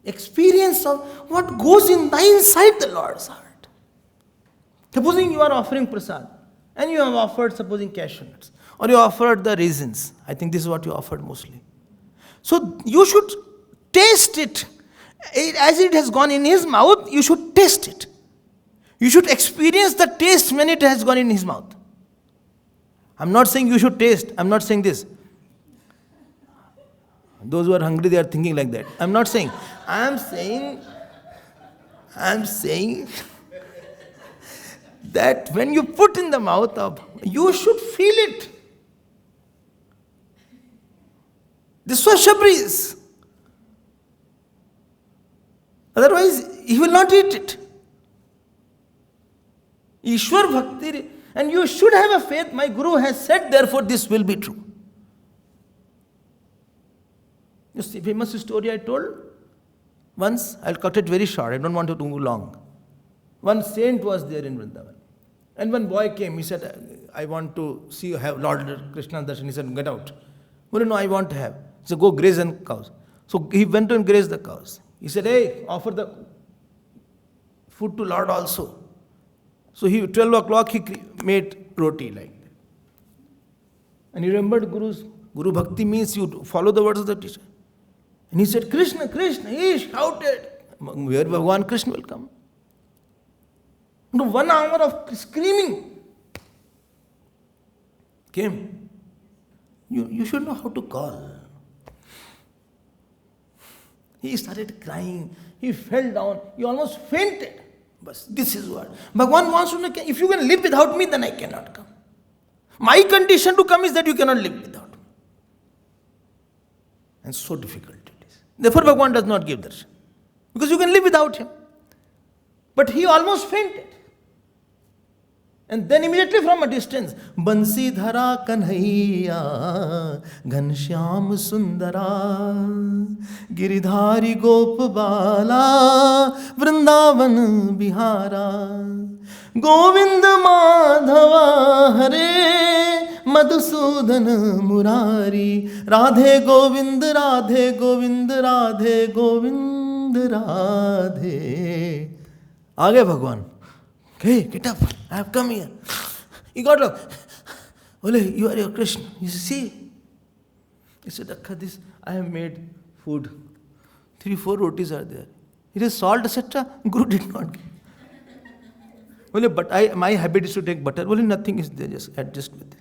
experience of what goes inside the Lord's heart. Supposing you are offering prasad, and you have offered, supposing cashew nuts, or you offered the raisins. I think this is what you offered mostly. So you should taste it. As it has gone in his mouth, you should taste it. You should experience the taste when it has gone in his mouth. I'm not saying you should taste. I'm not saying this. Those who are hungry, they are thinking like that. I'm not saying. I'm saying that when you put in the mouth of, you should feel it. This was Shabri's. Otherwise, he will not eat it. Ishwar Bhakti, and you should have a faith. My Guru has said, therefore this will be true. You see, famous story I told once. I'll cut it very short. I don't want to do long. One saint was there in Vrindavan. And one boy came. He said, I want to have Lord Krishna darshan. He said, get out. Well, no, I want to have. He said, go graze the cows. So he went and grazed the cows. He said, hey, offer the food to Lord also. So 12 o'clock he made roti like that. And he remembered Guru Bhakti means you follow the words of the teacher. And he said, Krishna, Krishna. He shouted. Where Bhagavan Krishna will come? 1 hour of screaming came. You should know how to call. He started crying. He fell down. He almost fainted. But this is what Bhagavan wants to know. If you can live without me, then I cannot come. My condition to come is that you cannot live without me. And so difficult it is. Therefore, Bhagavan does not give darshan. Because you can live without him. But he almost fainted. And then immediately from a distance, Bansi dhara kanhaiya, ghanshyam sundara, giridhari gop bala, vrindavan bihara, Govind madhava hare, madhusudan murari, radhe govind, radhe govind, radhe govind, radhe. Aage Bhagwan. Hey, get up. I have come here. He got up. Ole, you are your Krishna. He said, see. He said, Akka, this, I have made food. 3-4 rotis are there. It is salt, etc. Guru did not give. Ole, but my habit is to take butter. Ole, nothing is there. Just adjust with it.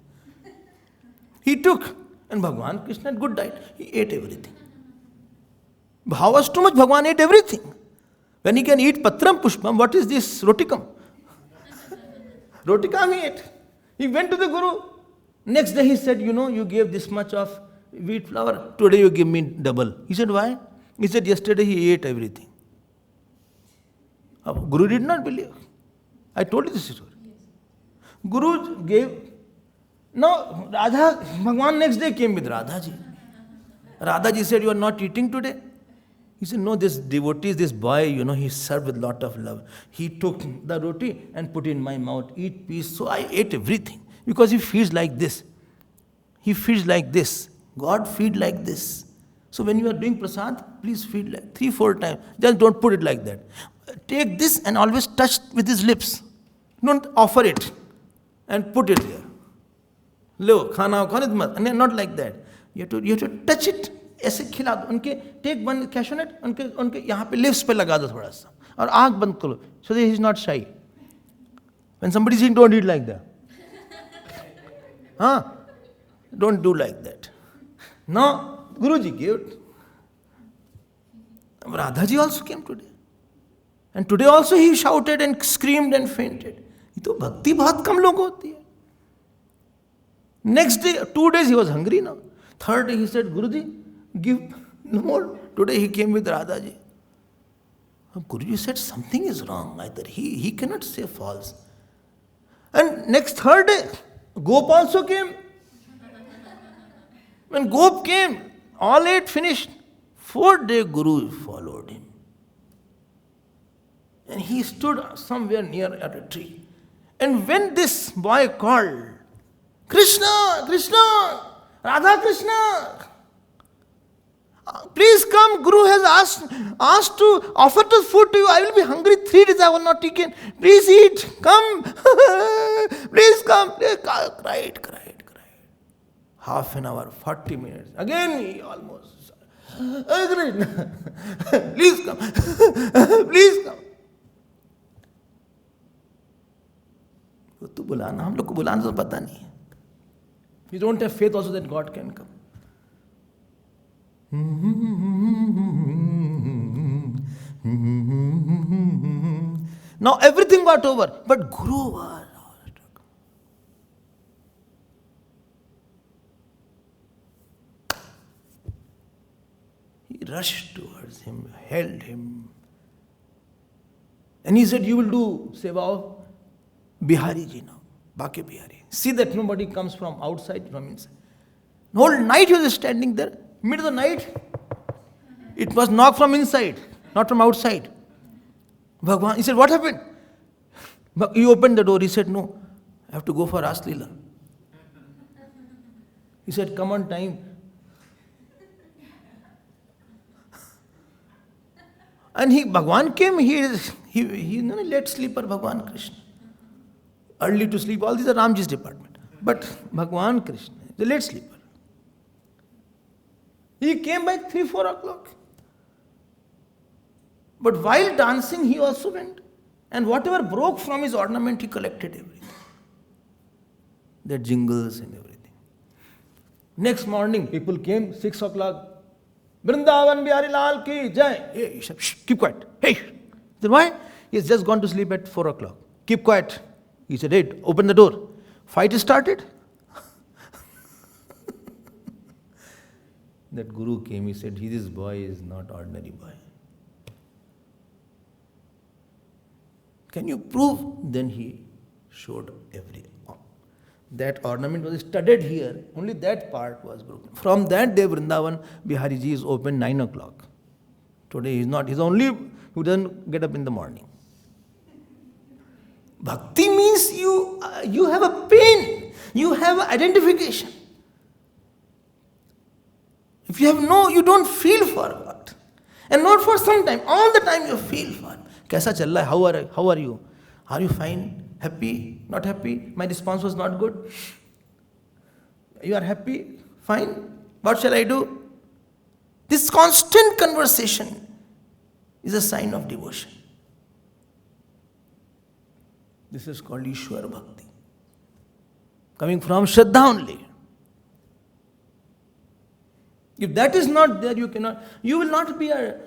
He took. And Bhagavan Krishna had good diet. He ate everything. Bhava was too much. Bhagavan ate everything. When he can eat patram pushpam, what is this? Rotikam. Rotikam he ate. He went to the Guru. Next day he said, you gave this much of wheat flour. Today you give me double. He said, why? He said, yesterday he ate everything. Guru did not believe. I told you this story. Guru gave. Now, Bhagavan next day came with Radhaji. Radhaji said, you are not eating today? He said, no, this devotee, this boy, he served with lot of love. He took the roti and put it in my mouth. Eat peace. So I ate everything. Because he feeds like this. He feeds like this. God feed like this. So when you are doing prasad, please feed like 3-4 times. Just don't put it like that. Take this and always touch with his lips. Don't offer it and put it there. Lo, khana khanid mat. And not like that. You have to touch it. ऐसे खिला दो उनके take one कैशनेट उनके यहाँ पे lips पे लगा दो थोड़ा सा और आंख बंद करो so that he is not shy. When somebody is saying don't eat like that. Don't do like that. Now Guruji gave it. Radhaji also came today. And today also he shouted and screamed and fainted. ये तो भक्ति बहुत कम लोग होती है. Next day, 2 days he was hungry now. Third day he said, Guruji, give no more. Today he came with Radhaji. Guruji said something is wrong. Either he cannot say false. And next third day, Gop also came. When Gop came, all 8 finished. 4th day Guru followed him. And he stood somewhere near at a tree. And when this boy called, Krishna, Krishna, Radha Krishna, please come, Guru has asked to offer the food to you. I will be hungry 3 days, I will not eat. Please eat, come. Please come. Cried. Half an hour, 40 minutes. Again he almost agreed. Please come. Please come. तो बुलाना हम लोग को बुलाना तो पता नहीं है. We don't have faith also that God can come. Now everything got over, but Guru was. He rushed towards him, held him, and he said, "You will do seva of Bihari ji now, Bake Bihari. See that nobody comes from outside, from inside." The whole night he was standing there. Mid of the night, it was knocked from inside, not from outside. Bhagwan, he said, "What happened?" He opened the door. He said, "No, I have to go for Ras Leela." He said, "Come on time." And Bhagwan came. He late sleeper, Bhagwan Krishna. Early to sleep, all these are Ramji's department. But Bhagwan Krishna, the late sleeper. He came by 3-4 o'clock. But while dancing, he also went. And whatever broke from his ornament, he collected everything. The jingles and everything. Next morning, people came, 6 o'clock. Vrindavan Bihari Lal ki jai. Hey, shh, keep quiet. Hey. Then why? He's just gone to sleep at 4 o'clock. Keep quiet. He said, hey, open the door. Fight started. That guru came, he said, this boy is not ordinary boy. Can you prove? Then he showed everything. That ornament was studded here, only that part was broken. From that day, Vrindavan Bihari Ji is open 9 o'clock. Today he's not, he's only who doesn't get up in the morning. Bhakti means you have a pain, you have identification. If you have you don't feel for God. And not for some time, all the time you feel for Him. Kaisa chal raha hai? How are you? Are you fine? Happy? Not happy? My response was not good. You are happy? Fine. What shall I do? This constant conversation is a sign of devotion. This is called Ishwar Bhakti. Coming from Shraddha only. If that is not there, you will not be a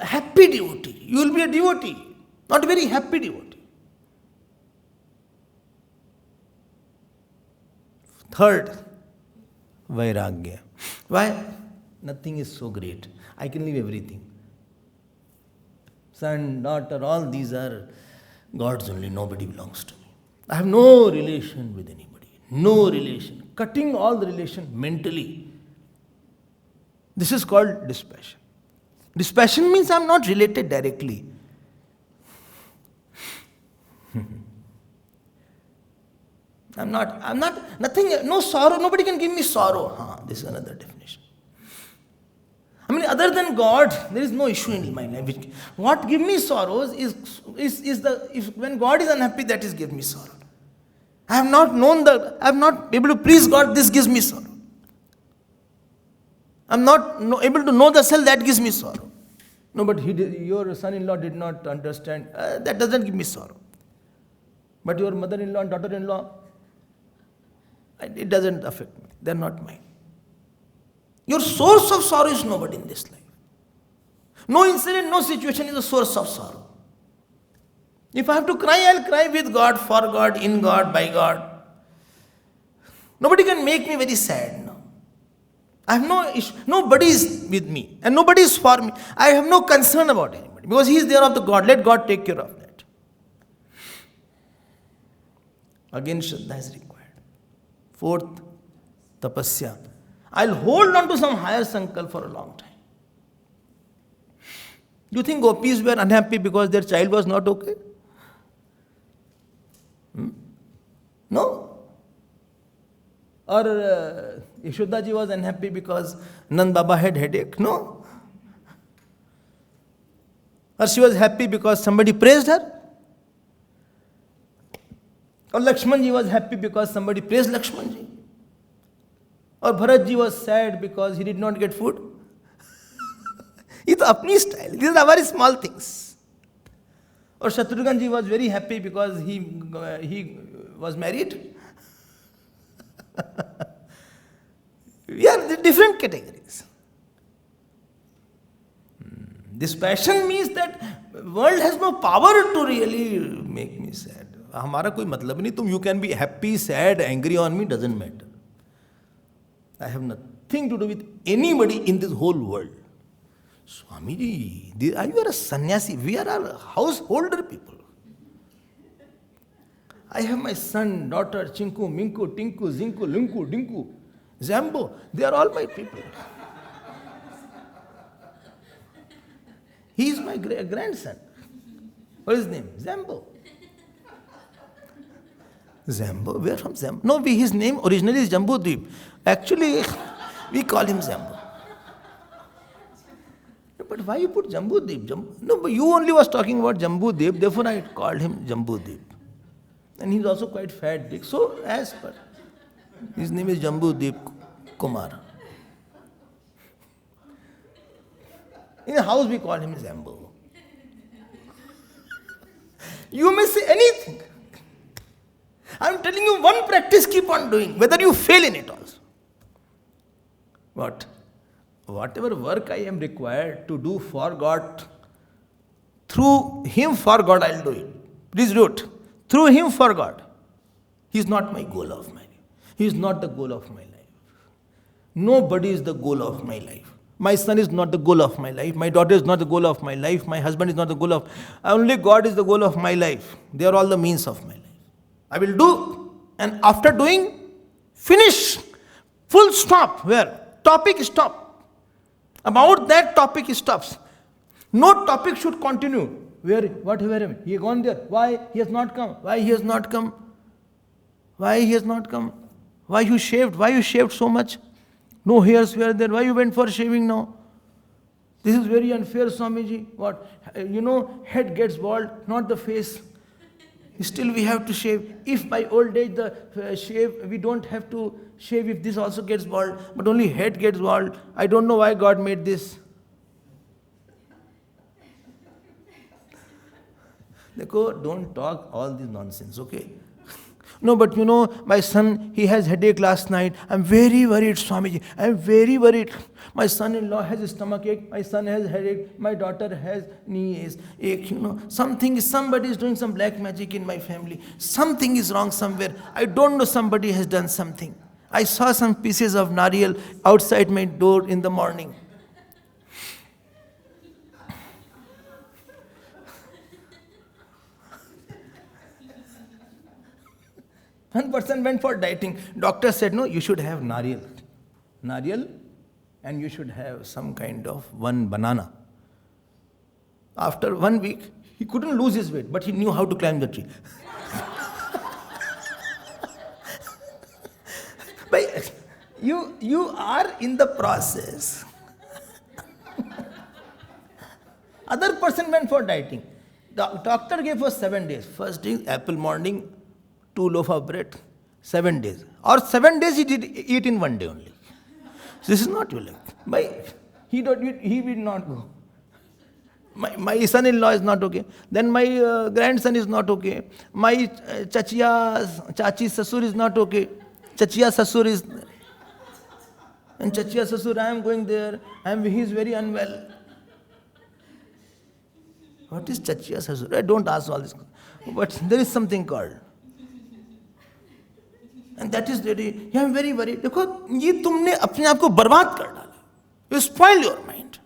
happy devotee. You will be a devotee, not a very happy devotee. Third, Vairagya. Why? Nothing is so great. I can leave everything. Son, daughter, all these are God's only. Nobody belongs to me. I have no relation with anybody. No relation. Cutting all the relation mentally. This is called dispassion. Dispassion means I am not related directly. Nothing, no sorrow, nobody can give me sorrow. This is another definition. Other than God, there is no issue in my life. What gives me sorrows is when God is unhappy, that is gives me sorrow. I have not able to please God, this gives me sorrow. I am not able to know the self, that gives me sorrow. No, but your son-in-law did not understand, that doesn't give me sorrow. But your mother-in-law and daughter-in-law, it doesn't affect me. They are not mine. Your source of sorrow is nobody in this life. No incident, no situation is a source of sorrow. If I have to cry, I'll cry with God, for God, in God, by God. Nobody can make me very sad now. I have no issue. Nobody is with me and nobody is for me. I have no concern about anybody because He is there of the God. Let God take care of that. Again, Shraddha is required. Fourth, Tapasya. I'll hold on to some higher sankal for a long time. Do you think gopis were unhappy because their child was not okay? No. Or Yashoda ji was unhappy because Nand Baba had headache? No. Or she was happy because somebody praised her? Or Lakshman ji was happy because somebody praised Lakshman ji? Or Bharat ji was sad because he did not get food? It's apni style. These are very small things. Or Shatrughan ji was very happy because he was married? We are different categories. This passion means that world has no power to really make me sad. हमारा कोई मतलब नहीं. You can be happy, sad, angry on me, doesn't matter. I have nothing to do with anybody in this whole world. Swamiji, you are a sannyasi. We are all householder people. I have my son, daughter, Chinku, Minku, Tinku, Zinku, Linku, Dinku, Zambo. They are all my people. He is my grandson. What is his name? Zambo. Zambo? Where from Zambo? No, his name originally is Jambu Deep. Actually, we call him Zambo. But why you put Jambu Deep? No, but you only was talking about Jambu Deep, therefore I called him Jambu Deep. And he's also quite fat dick. So, as per, his name is Jambu Deep Kumar. In the house we call him Zambo. You may say anything. I'm telling you, one practice keep on doing, whether you fail in it also. What? whatever work I am required to do for God, through Him for God, I'll do it. Please do it. Through Him for God. He is not my goal of my life. He is not the goal of my life. Nobody is the goal of my life. My son is not the goal of my life. My daughter is not the goal of my life. My husband is not the goal of... Only God is the goal of my life. They are all the means of my life. I will do, and after doing, finish. Full stop. Where? Topic stop. About that topic stops. No topic should continue. Where? What? Where? He has gone there. Why? He has not come. Why he has not come? Why he has not come? Why you shaved? Why you shaved so much? No hairs were there. Why you went for shaving now? This is very unfair, Swamiji. What? Head gets bald, not the face. Still we have to shave. If by old age the shave, we don't have to shave if this also gets bald, but only head gets bald. I don't know why God made this. Don't talk all this nonsense, okay? No, but my son, he has headache last night. I'm very worried, Swamiji. I'm very worried. My son-in-law has a stomach ache. My son has headache. My daughter has knee ache. Somebody is doing some black magic in my family. Something is wrong somewhere. I don't know, somebody has done something. I saw some pieces of nariyal outside my door in the morning. One person went for dieting. Doctor said, no, you should have nariyal. Nariyal, and you should have some kind of one banana. After 1 week, he couldn't lose his weight, but he knew how to climb the tree. But you are in the process. Other person went for dieting. Doctor gave us 7 days. First day, apple morning, 2 loaf of bread, 7 days. Or 7 days he did eat in 1 day only. So this is not your life. He will not go. My son-in-law is not okay. Then my grandson is not okay. My chachi sasur is not okay. Chachiya sasur is... And chachiya sasur, I am going there. He is very unwell. What is chachiya sasur? I don't ask all this. But there is something called. And that is really, I am very worried. देखो, ये तुमने अपने आप को बर्बाद कर डाला. You spoil your mind.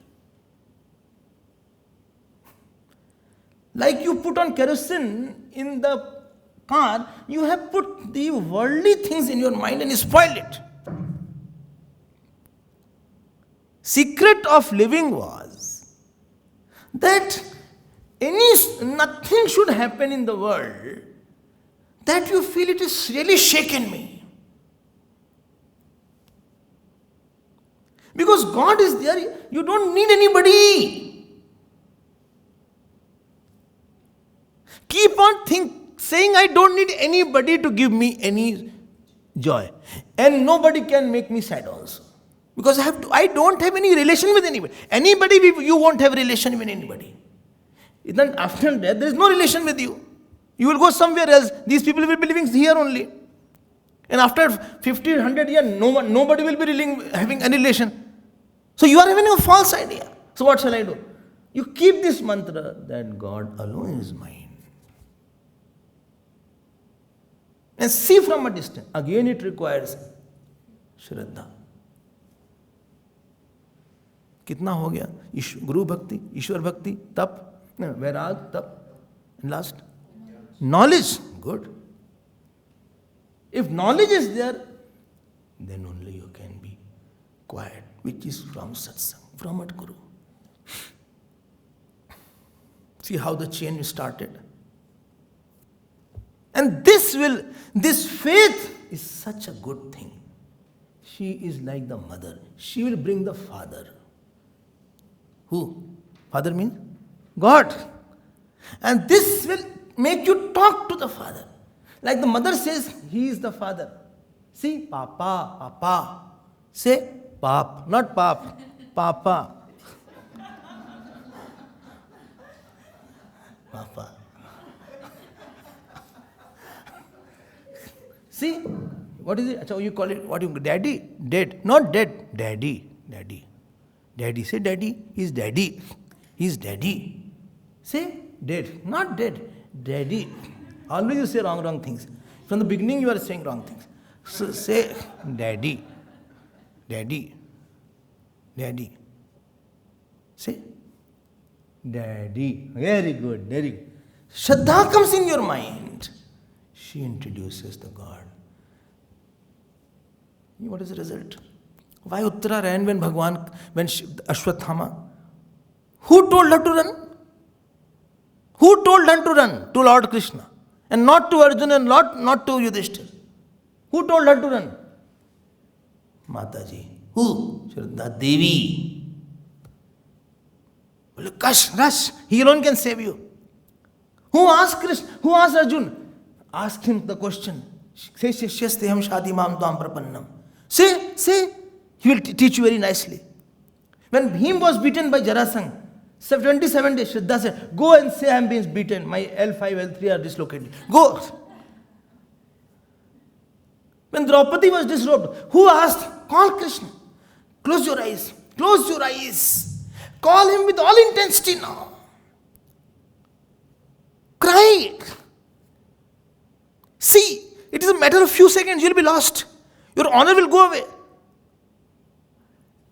Like you put on kerosene in the car, you have put the worldly things in your mind and spoil it. Secret of living was that nothing should happen in the world that you feel it is really shaken me. Because God is there, you don't need anybody. Keep on saying, I don't need anybody to give me any joy. And nobody can make me sad also. Because I don't have any relation with anybody. You won't have relation with anybody. Then after death, there is no relation with you. You will go somewhere else. These people will be living here only. And after 50, 100 years, nobody will be having any relation. So you are having a false idea. So what shall I do? You keep this mantra that God alone is mine. And see from a distance. Again it requires Shraddha. कितना हो गया? गुरु भक्ति, ईश्वर भक्ति, तप, वैराग, तप, and last, knowledge. Good. If knowledge is there, then only you can be quiet, which is from satsang, from at Guru. See how the chain started. And this faith is such a good thing. She is like the mother. She will bring the father. Who? Father means God. And this will make you talk to the father. Like the mother says, he is the father. See, Papa, Papa. Say, Pap, not Pap, Papa. Papa. See, what is it? So you call it, what you, daddy? Dead. Not dead. Daddy. Daddy. Daddy. Say daddy. He's daddy. He's daddy. Say dead. Not dead. Daddy. Always you say wrong things. From the beginning you are saying wrong things. So say daddy. Daddy. Daddy. Say daddy. Very good. Very good. Shraddha comes in your mind. She introduces the God. What is the result? Why Uttara ran when Ashwathama? Who told her to run? Who told her to run? To Lord Krishna. And not to Arjuna and not to Yudhishthira. Who told her to run? Mataji. Who? Shraddha Devi. Kash, rush. He alone can save you. Who asked Krishna? Who asked Arjuna? Ask him the question. Say, Shishyasteham shadi mam dvam prapannam. Say. He will teach you very nicely. When Bhim was beaten by Jarasangh, 27 days, Shraddha said, go and say I am being beaten. My L5, L3 are dislocated. Go. When Draupadi was disrobed, who asked? Call Krishna. Close your eyes. Close your eyes. Call him with all intensity now. Cry. See, it is a matter of few seconds. You will be lost. Your honor will go away.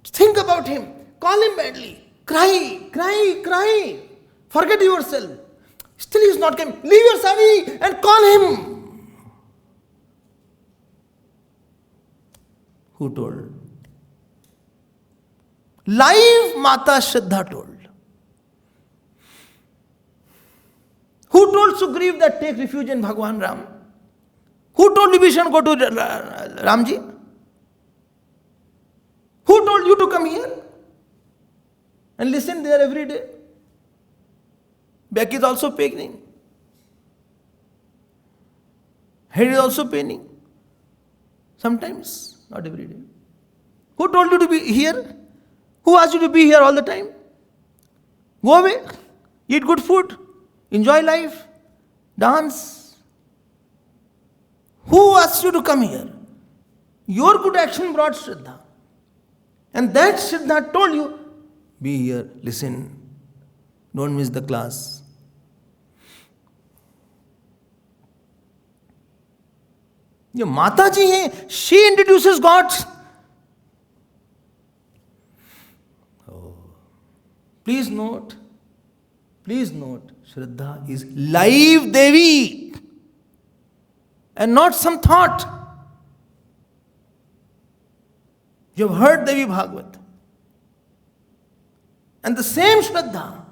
Think about him. Call him badly. Cry. Forget yourself. Still he is not coming. Leave your Swami and call him. Who told? Live Mata Shraddha told. Who told Sugriv that take refuge in Bhagwan Ram? Who told Vibhishan go to Ramji? Who told you to come here? And listen there every day. Back is also paining. Head is also paining. Sometimes, not every day. Who told you to be here? Who asked you to be here all the time? Go away. Eat good food. Enjoy life. Dance. Who asked you to come here? Your good action brought Shraddha. And that Shraddha told you, be here, listen, don't miss the class. Your Mataji hai, she introduces God. Oh. Please note, Shraddha is live Devi and not some thought. You have heard Devi Bhagavat. And the same Shraddha,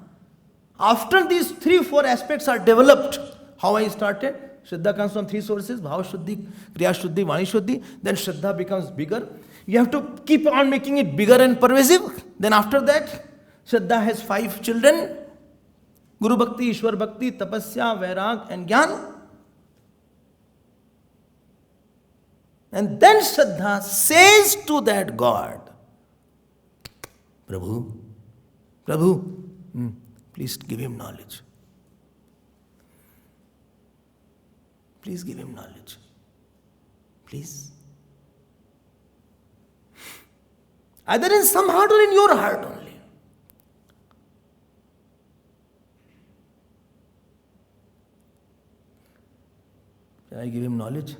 after these 3-4 aspects are developed, how I started, Shraddha comes from 3 sources, Bhava Shuddhi, Kriya Shuddhi, Vani Shuddhi, then Shraddha becomes bigger. You have to keep on making it bigger and pervasive. Then after that, Shraddha has 5 children, Guru Bhakti, Ishwar Bhakti, Tapasya, Vairag and Jnana. And then Shraddha says to that God, Prabhu, please give him knowledge. Please give him knowledge. Please. Either in some heart or in your heart only. Can I give him knowledge?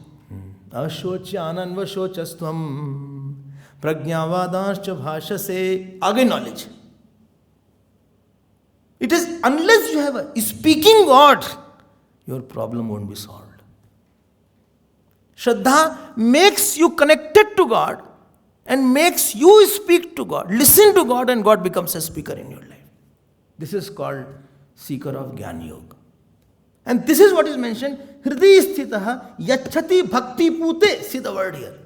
Ashocya ananvashocastvam prajnavadanscha bhashase. Again knowledge. It is unless you have a speaking God, your problem won't be solved. Shraddha makes you connected to God and makes you speak to God. Listen to God and God becomes a speaker in your life. This is called seeker of Jnana Yoga. And this is what is mentioned. Hriday sthitaha yachati bhakti pute. See the word here.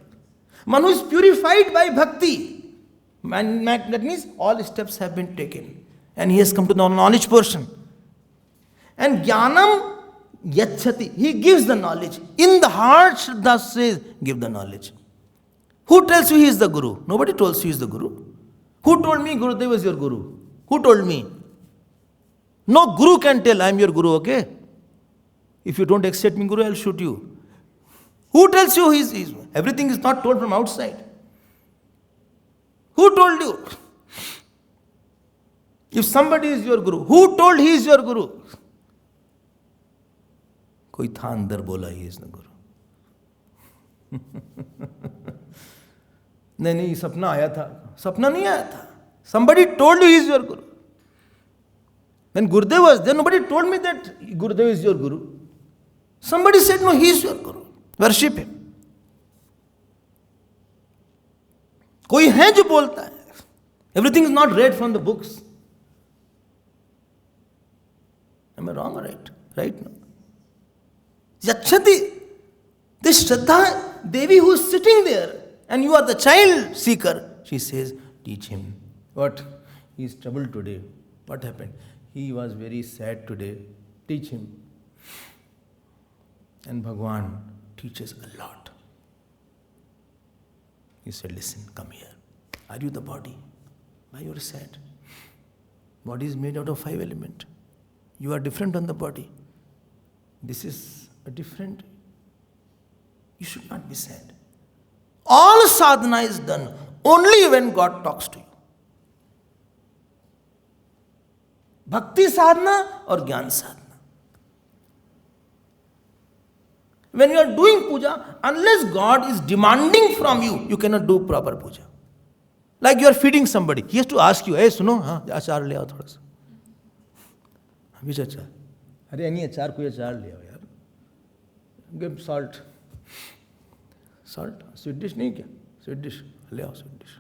Man who is purified by bhakti. That means all steps have been taken. And he has come to the knowledge portion. And jnanam yachati. He gives the knowledge. In the heart, Shraddha says, give the knowledge. Who tells you he is the Guru? Nobody tells you he is the Guru. Who told me Gurudev is your Guru? Who told me? No Guru can tell I am your Guru, okay? If you don't accept me Guru, I will shoot you. Who tells you he is? Everything is not told from outside. Who told you? If somebody is your guru, who told he is your guru? कोई था अंदर बोला he is the guru. नहीं सपना आया था. सपना नहीं आया था. Somebody told you he is your guru. When Gurudev was there, nobody told me that Gurudev is your guru. Somebody said, no, he is your guru. Worship him. कोई है जो बोलता है. Everything is not read from the books. Am I wrong or right? Right now. Yachati, this Shraddha Devi who is sitting there, and you are the child seeker, she says, teach him. What? He is troubled today. What happened? He was very sad today. Teach him. And Bhagwan teaches a lot. He said, listen, come here. Are you the body? Why you are sad? Body is made out of 5 elements. You are different on the body. This is a different. You should not be sad. All sadhana is done only when God talks to you. Bhakti sadhana or Gyan sadhana. When you are doing puja, unless God is demanding from you, you cannot do proper puja. Like you are feeding somebody. He has to ask you, hey, suno, achar le aao thoda sa. Which achar? Arey, any achar, koi achar le aao yaar. Give salt. Salt? Sweet dish nahi kya? Sweet dish. Le aao sweet dish.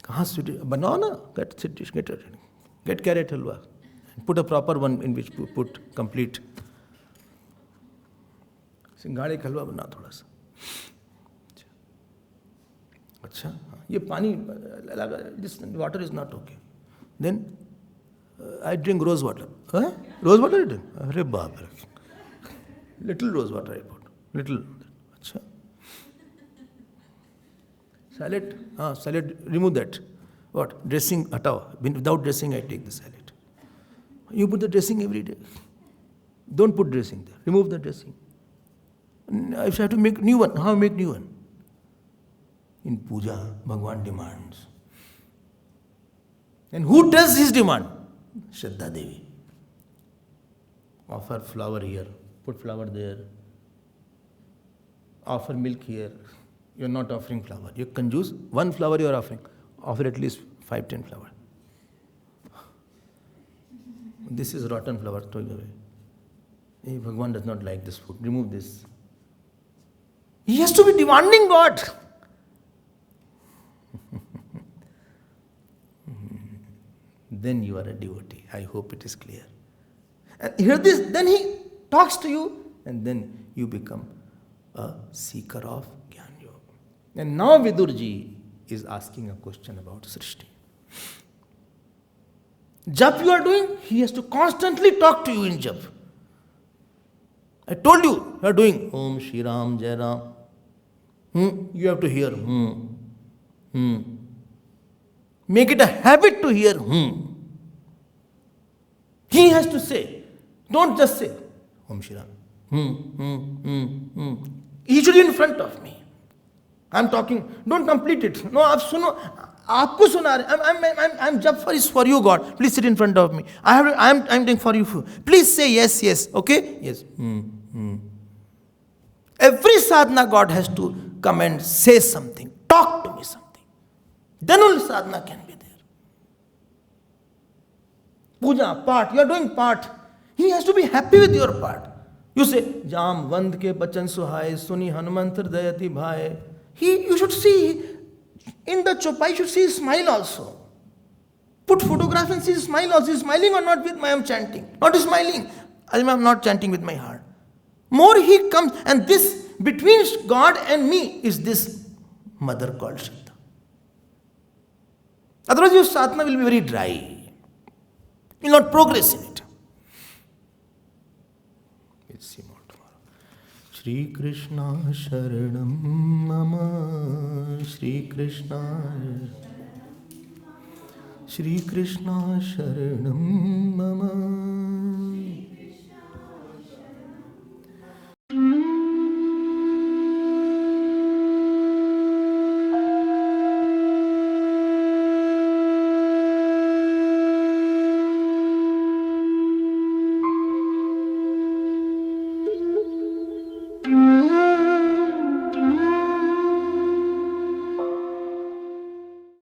Kahan sweet dish? Banao na. Get sweet dish. Get carrot halwa. Put a proper one in which put complete. सिंघाड़े का हलवा बना थोड़ा सा. अच्छा, ये पानी लगा. This water is not okay. Then I drink rose water. Rose water you drink? अरे बाप रे. Little rose water I put. Little. अच्छा. Salad. Salad. Remove that. What? Dressing हटाओ. Without dressing I take the salad. You put the dressing every day. Don't put dressing there. Remove the dressing. If I have to make new one, how make new one? In puja, Bhagwan demands. And who does his demand? Shraddha Devi. Offer flower here, put flower there. Offer milk here. You are not offering flower. You can choose one flower you are offering. Offer at least 5-10 flower. This is rotten flower, throw it away. Hey, Bhagwan does not like this food. Remove this. He has to be demanding God. Then you are a devotee. I hope it is clear. And hear this, then he talks to you, and then you become a seeker of Jnana Yoga. And now Vidurji is asking a question about Srishti. Jap you are doing, he has to constantly talk to you in Jap. I told you, you are doing Om Shri Ram Jai Ram. You have to hear Make it a habit to hear He has to say. Don't just say Om Shri Ram. He should be in front of me. I'm talking. Don't complete it. No, aap suno. Aapko suna rahe. I'm jab for you, God. Please sit in front of me. I'm doing for you. Please say yes, yes. Okay? Yes. Every sadhana God has to come and say something. Talk to me something. Then only sadhana can be there. Puja, part. You are doing part. He has to be happy with your part. You say, Jam Vand ke bachan suhai, suni Hanumantar dayati bhai. You should see, in the chopai, you should see his smile also. Put photograph and see his smile also. Is he smiling or not with my chanting? Not smiling. I am not chanting with my heart. More he comes, and this, between God and me, is this mother called Shraddha. Otherwise your sadhana will be very dry. You will not progress in it. We'll see more tomorrow. Shri Krishna Sharanam Mama. Shri Krishna Sharanam Mama.